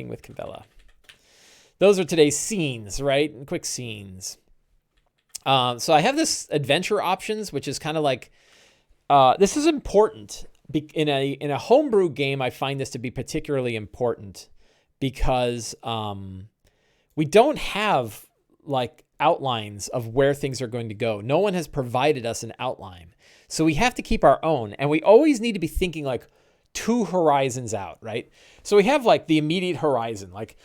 with Cavella. Those are today's scenes, right? Quick scenes. So I have this adventure options, which is kind of like, this is important. In a homebrew game, I find this to be particularly important because we don't have like outlines of where things are going to go. No one has provided us an outline. So we have to keep our own, and we always need to be thinking like 2 horizons out, right? So we have like the immediate horizon, like,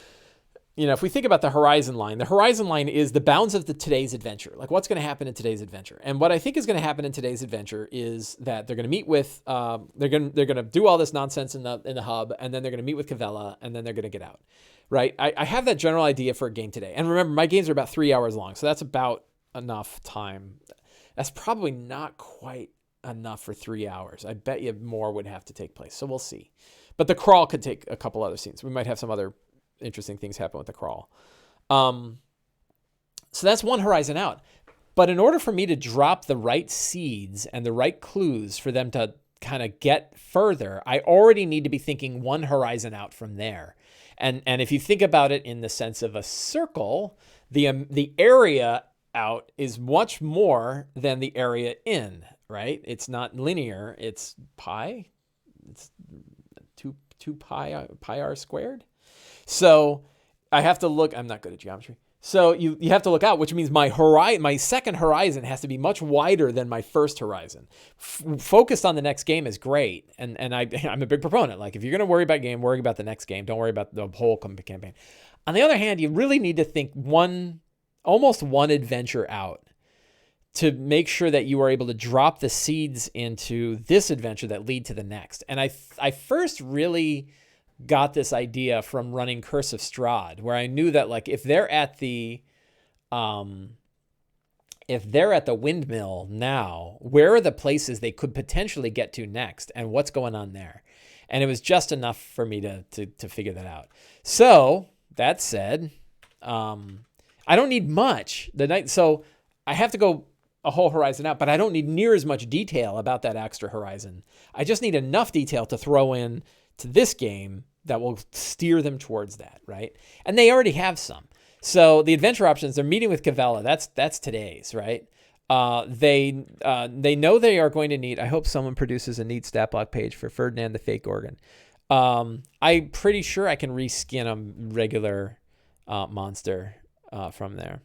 you know, if we think about the horizon line is the bounds of today's adventure. Like what's going to happen in today's adventure. And what I think is going to happen in today's adventure is that they're going to meet with, they're going to do all this nonsense in the hub, and then they're going to meet with Cavella, and then they're going to get out, right? I have that general idea for a game today. And remember, my games are about 3 hours long. So that's about enough time. That's probably not quite enough for 3 hours. I bet you more would have to take place. So we'll see. But the crawl could take a couple other scenes. We might have some other interesting things happen with the crawl. So that's one horizon out. But in order for me to drop the right seeds and the right clues for them to kind of get further, I already need to be thinking one horizon out from there. And if you think about it in the sense of a circle, the area out is much more than the area in, right? It's not linear. It's pi. It's 2 pi r squared. So I have to look. I'm not good at geometry. So you have to look out, which means my second horizon has to be much wider than my first horizon. Focused on the next game is great, and I'm a big proponent. Like if you're going to worry about game, worry about the next game. Don't worry about the whole campaign. On the other hand, you really need to think almost one adventure out to make sure that you are able to drop the seeds into this adventure that lead to the next. And I first really got this idea from running Curse of Strahd, where I knew that like if they're at the windmill now, where are the places they could potentially get to next, and what's going on there? And it was just enough for me to figure that out. So that said, I don't need much. So I have to go a whole horizon out, but I don't need near as much detail about that extra horizon. I just need enough detail to throw in to this game that will steer them towards that, right? And they already have some. So the adventure options, they're meeting with Cavella. That's today's, right? They know they are going to need, I hope someone produces a neat stat block page for Ferdinand the Fake Gorgon. I'm pretty sure I can reskin a regular monster from there.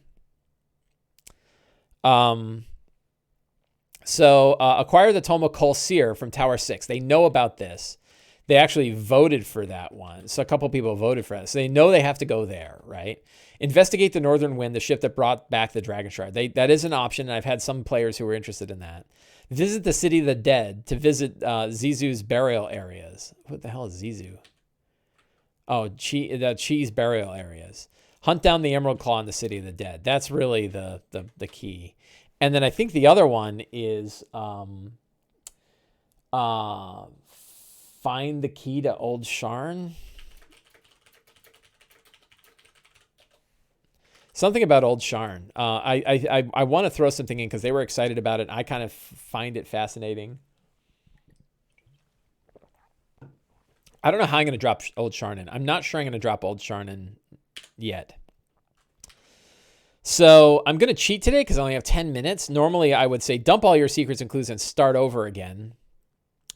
So acquire the Tome of Kol Seer from Tower 6. They know about this. They actually voted for that one. So a couple people voted for it. So they know they have to go there, right? Investigate the Northern Wind, the ship that brought back the Dragon Shard. That is an option, and I've had some players who were interested in that. Visit the City of the Dead to visit Zizu's burial areas. What the hell is Zizu? Oh, the Chi's burial areas. Hunt down the Emerald Claw in the City of the Dead. That's really the key. And then I think the other one is find the key to Old Sharn. Something about Old Sharn. I want to throw something in because they were excited about it. I kind of find it fascinating. I don't know how I'm going to drop Old Sharn in. I'm not sure I'm going to drop Old Sharn in yet. So I'm going to cheat today because I only have 10 minutes. Normally I would say dump all your secrets and clues and start over again.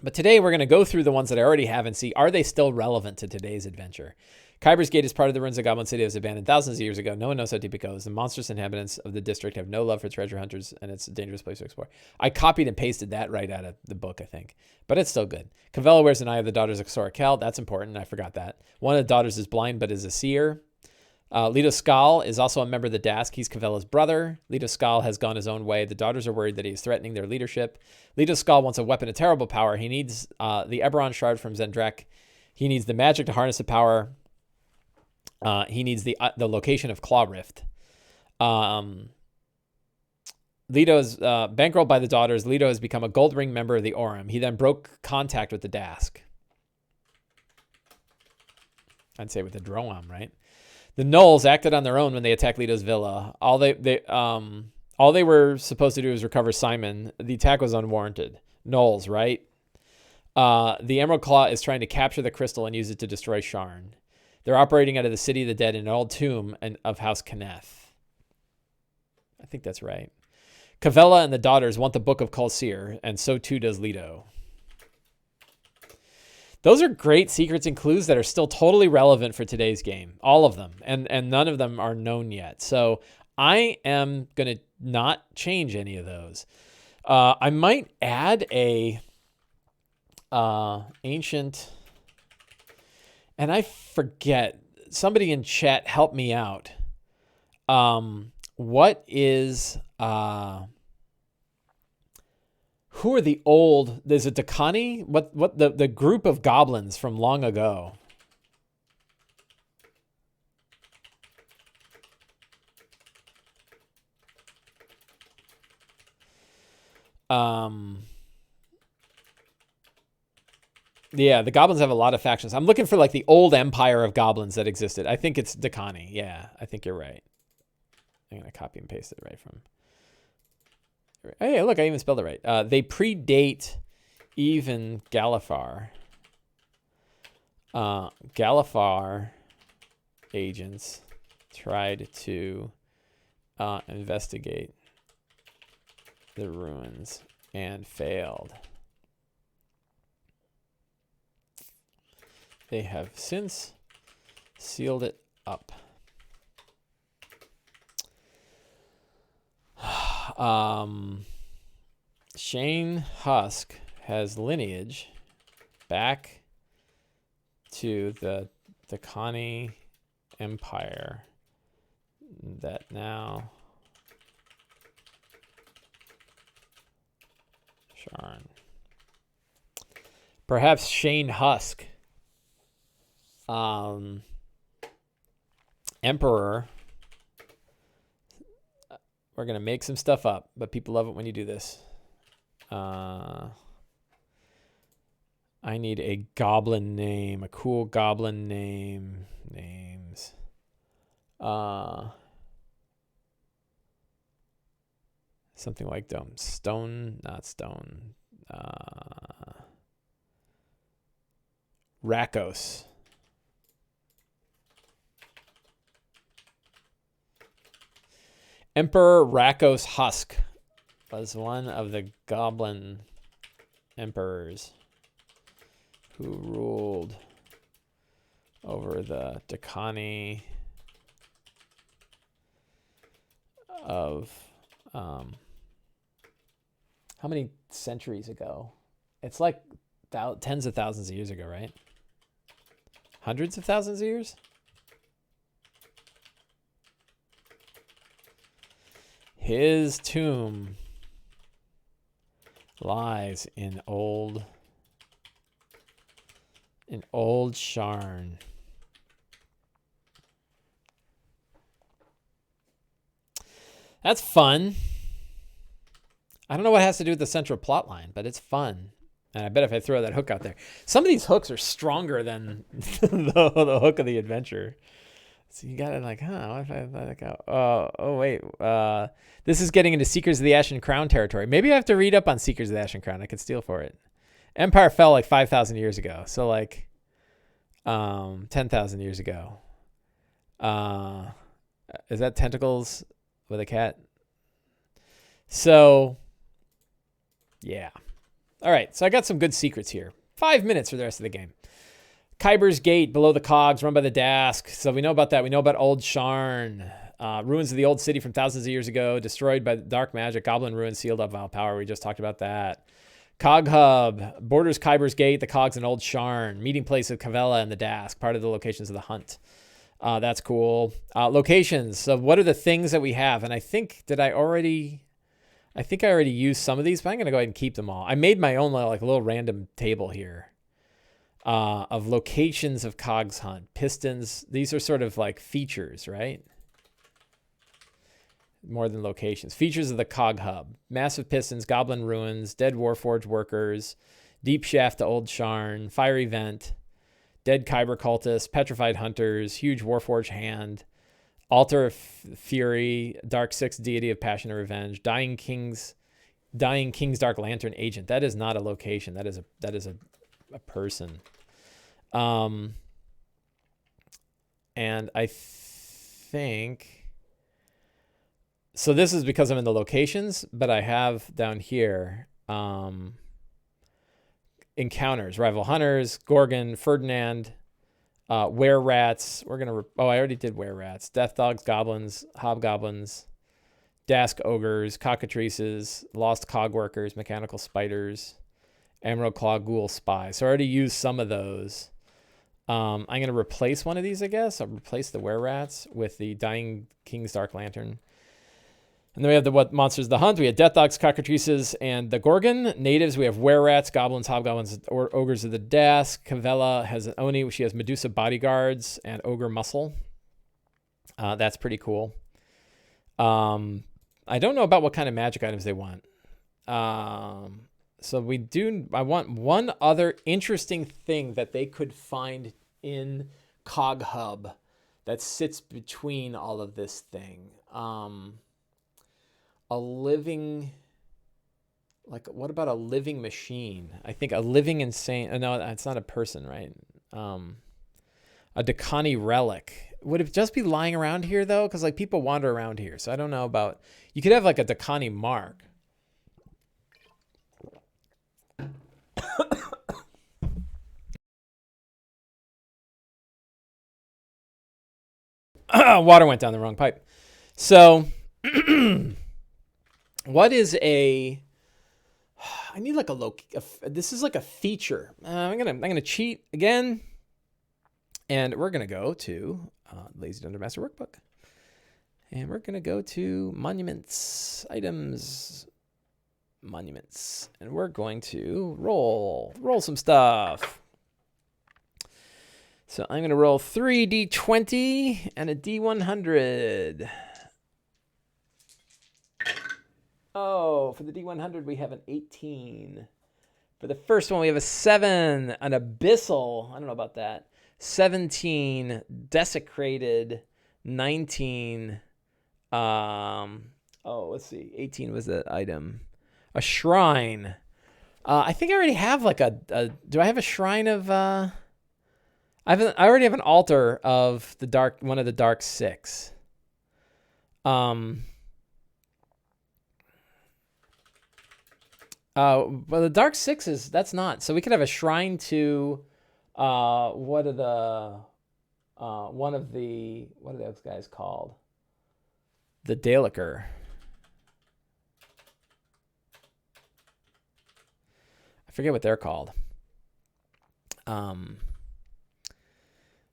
But today we're going to go through the ones that I already have and see, are they still relevant to today's adventure? Kyber's Gate is part of the ruins of Goblin City. It was abandoned thousands of years ago. No one knows how deep it goes. The monstrous inhabitants of the district have no love for treasure hunters, and it's a dangerous place to explore. I copied and pasted that right out of the book, I think. But it's still good. Cavella wears an eye of the daughters of Xora. That's important. I forgot that. One of the daughters is blind, but is a seer. Leto Skal is also a member of the Dask. He's Cavella's brother. Leto Skal has gone his own way. The daughters are worried that he is threatening their leadership. Leto Skal wants a weapon of terrible power. He needs the Eberron shard from Zendrek. He needs the magic to harness the power. He needs the location of Claw Rift. Leto is bankrolled by the daughters. Leto has become a gold ring member of the Aurum. He then broke contact with the Dask. I'd say with the Droam, right? The Gnolls acted on their own when they attacked Leto's villa. All they were supposed to do was recover Simon. The attack was unwarranted. Knowles, right? The Emerald Claw is trying to capture the crystal and use it to destroy Sharn. They're operating out of the City of the Dead in an old tomb of House Kenneth. I think that's right. Cavella and the daughters want the Book of Kolsir, and so too does Leto. Those are great secrets and clues that are still totally relevant for today's game. All of them. And none of them are known yet. So I am going to not change any of those. I might add a ancient... And I forget. Somebody in chat help me out. What is... who are the old... There's a Dakani? What the group of goblins from long ago? Yeah, the goblins have a lot of factions. I'm looking for like the old empire of goblins that existed. I think it's Dakani. Yeah, I think you're right. I'm going to copy and paste it right from... Hey, look, I even spelled it right. They predate even Galifar. Galifar agents tried to investigate the ruins and failed. They have since sealed it up. Shane Husk has lineage back to the Dakani Empire that now Sharn. Perhaps Shane Husk, Emperor. We're going to make some stuff up, but people love it when you do this. I need a goblin name, a cool goblin name. Names. Something like Stone, not Stone. Rakos. Emperor Rakos Husk was one of the goblin emperors who ruled over the Dakani of how many centuries ago? It's like tens of thousands of years ago, right? Hundreds of thousands of years? His tomb lies in old Sharn. That's fun. I don't know what it has to do with the central plot line, but it's fun. And I bet if I throw that hook out there, some of these hooks are stronger than the hook of the adventure. So you got it like, what if I let it go? Oh, wait. This is getting into Seekers of the Ashen Crown territory. Maybe I have to read up on Seekers of the Ashen Crown. I could steal for it. Empire fell like 5,000 years ago. So like 10,000 years ago. Is that tentacles with a cat? So, yeah. All right. So I got some good secrets here. 5 minutes for the rest of the game. Kyber's Gate, below the cogs, run by the Dask. So we know about that. We know about Old Sharn. Ruins of the old city from thousands of years ago, destroyed by dark magic. Goblin ruins, sealed up Val Power. We just talked about that. Cog Hub, borders Kyber's Gate, the cogs, and Old Sharn. Meeting place of Cavella and the Dask, part of the locations of the hunt. That's cool. Locations. So what are the things that we have? And I think I already used some of these, but I'm going to go ahead and keep them all. I made my own like little random table here. Of locations of Cogs Hunt. Pistons, these are sort of like features, right? More than locations. Features of the Cog Hub. Massive Pistons, Goblin Ruins, Dead Warforged Workers, Deep Shaft to Old Sharn, Fiery Vent, Dead Kyber Cultists, Petrified Hunters, Huge Warforged Hand, Altar of Fury, Dark Six Deity of Passion and Revenge, Dying King's Dying King's Dark Lantern agent. That is not a location. That is a person. And I think, so this is because I'm in the locations, but I have down here, encounters, rival hunters, Gorgon, Ferdinand, were rats. We're going to, I already did were rats, death dogs, goblins, hobgoblins, dask ogres, cockatrices, lost cogworkers, mechanical spiders, emerald claw ghoul spies. So I already used some of those. I'm going to replace one of these, I guess. I'll replace the were rats with the Dying King's Dark Lantern. And then we have the what monsters of the hunt. We have death dogs, cockatrices, and the Gorgon. Natives, we have were rats, goblins, hobgoblins, or ogres of the dask. Cavella has an Oni. She has Medusa bodyguards and ogre muscle. That's pretty cool. I don't know about what kind of magic items they want. So I want one other interesting thing that they could find in Cog Hub that sits between all of this thing. A living, like, what about a living machine? I think a living insane, no, it's not a person, right? A Dakani relic. Would it just be lying around here, though? Because, like, people wander around here. So I don't know about, you could have, like, a Dakani mark. Water went down the wrong pipe. So, what is I need like this is like a feature. I'm gonna cheat again, and we're gonna go to Lazy D&D Master Workbook, and we're gonna go to monuments, items, monuments, and we're going to roll some stuff. So I'm going to roll 3 D20 and a D100. Oh, for the D100, we have an 18. For the first one, we have a 7, an abyssal. I don't know about that. 17, desecrated, 19. Let's see. 18 was the item. A shrine. I think I already have like do I have a shrine of, I already have an altar of one of the dark 6. Well, the dark 6 that's not. So we could have a shrine to, what are those guys called? The Daliker. I forget what they're called.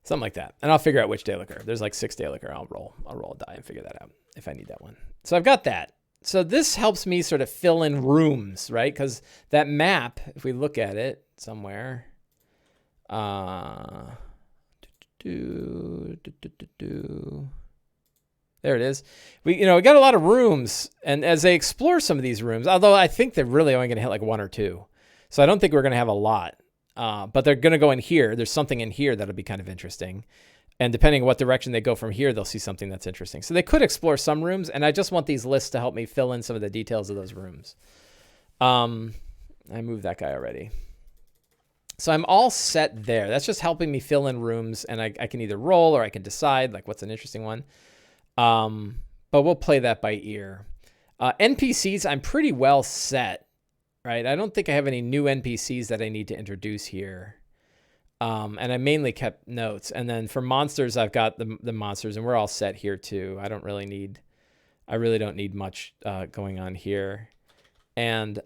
Something like that. And I'll figure out which Daliker. There's like 6 Daliker. I'll roll a die and figure that out if I need that one. So I've got that. So this helps me sort of fill in rooms, right? Because that map, if we look at it somewhere, there it is. We got a lot of rooms, and as they explore some of these rooms, although I think they're really only going to hit like 1 or 2, so I don't think we're going to have a lot. But they're going to go in here. There's something in here that'll be kind of interesting. And depending on what direction they go from here, they'll see something that's interesting. So they could explore some rooms, and I just want these lists to help me fill in some of the details of those rooms. I moved that guy already. So I'm all set there. That's just helping me fill in rooms, and I can either roll or I can decide like what's an interesting one. But we'll play that by ear. NPCs, I'm pretty well set, right? I don't think I have any new NPCs that I need to introduce here. And I mainly kept notes. And then for monsters, I've got the monsters, and we're all set here too. I really don't need much going on here. And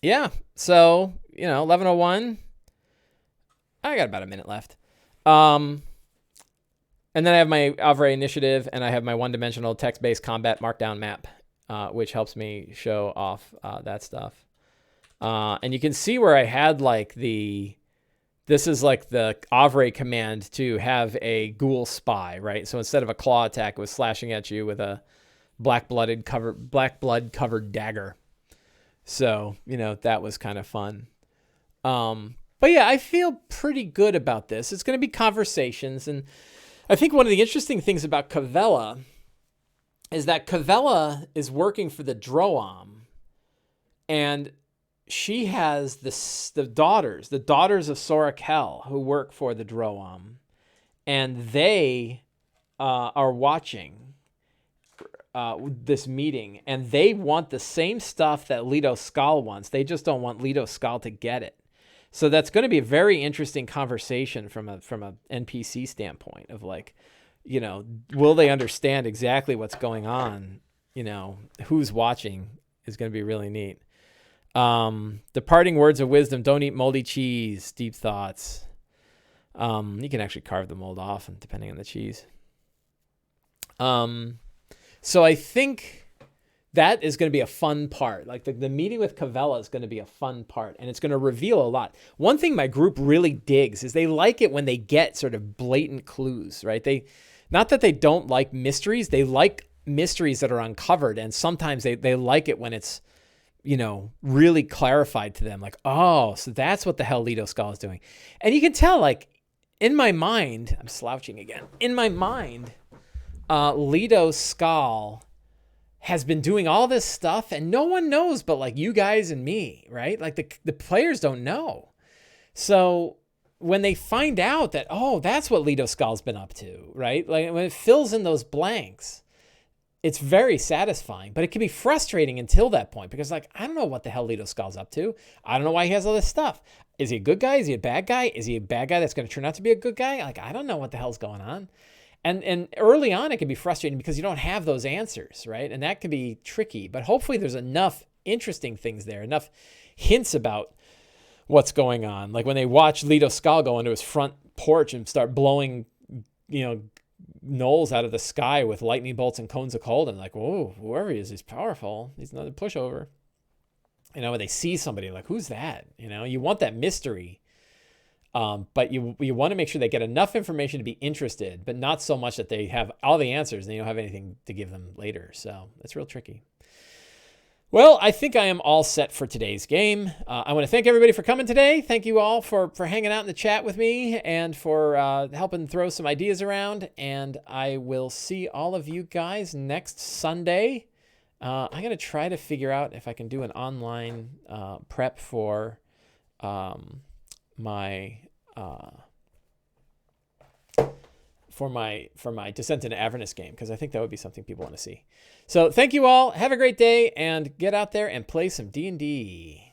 yeah, so 11:01. I got about a minute left. And then I have my Avray initiative, and I have my one-dimensional text-based combat markdown map, which helps me show off that stuff. And you can see where I had like this is like the Avray command to have a ghoul spy, right? So instead of a claw attack, it was slashing at you with a black blood covered dagger. So, that was kind of fun. But yeah, I feel pretty good about this. It's going to be conversations. And I think one of the interesting things about Cavella is that Cavella is working for the Droam, and she has the daughters of Sorakel who work for the Droam, and they are watching this meeting, and they want the same stuff that Leto Skal wants. They just don't want Leto Skal to get it. So that's going to be a very interesting conversation from a NPC standpoint of like, you know, will they understand exactly what's going on? You know, who's watching is going to be really neat. Departing words of wisdom: don't eat moldy cheese. Deep thoughts. You can actually carve the mold off, and depending on the cheese. So I think that is going to be a fun part. Like the meeting with Cavella is going to be a fun part, and it's going to reveal a lot. One thing my group really digs is they like it when they get sort of blatant clues, right? Not that they don't like mysteries, they like mysteries that are uncovered, and sometimes they like it when it's, you know, really clarified to them, like, oh, so that's what the hell Leto Skal is doing. And you can tell, like, in my mind, I'm slouching again. In my mind, Leto Skal has been doing all this stuff, and no one knows but like you guys and me, right? Like the players don't know. So when they find out that, oh, that's what Leto Skal's been up to, right? Like when it fills in those blanks, it's very satisfying, but it can be frustrating until that point because, like, I don't know what the hell Leto Skal's up to. I don't know why he has all this stuff. Is he a good guy? Is he a bad guy? Is he a bad guy that's going to turn out to be a good guy? Like, I don't know what the hell's going on. And early on, it can be frustrating because you don't have those answers, right? And that can be tricky. But hopefully there's enough interesting things there, enough hints about what's going on. Like when they watch Leto Skal go into his front porch and start blowing, you know, knolls out of the sky with lightning bolts and cones of cold, and like, whoa, whoever he is, he's powerful. He's another pushover. You know, when they see somebody, like, who's that? You know, you want that mystery. But you want to make sure they get enough information to be interested, but not so much that they have all the answers and you don't have anything to give them later. So that's real tricky. Well, I think I am all set for today's game. I want to thank everybody for coming today. Thank you all for hanging out in the chat with me and for helping throw some ideas around. And I will see all of you guys next Sunday. I'm going to try to figure out if I can do an online prep for my Descent into Avernus game, because I think that would be something people want to see. So thank you all. Have a great day, and get out there and play some D&D.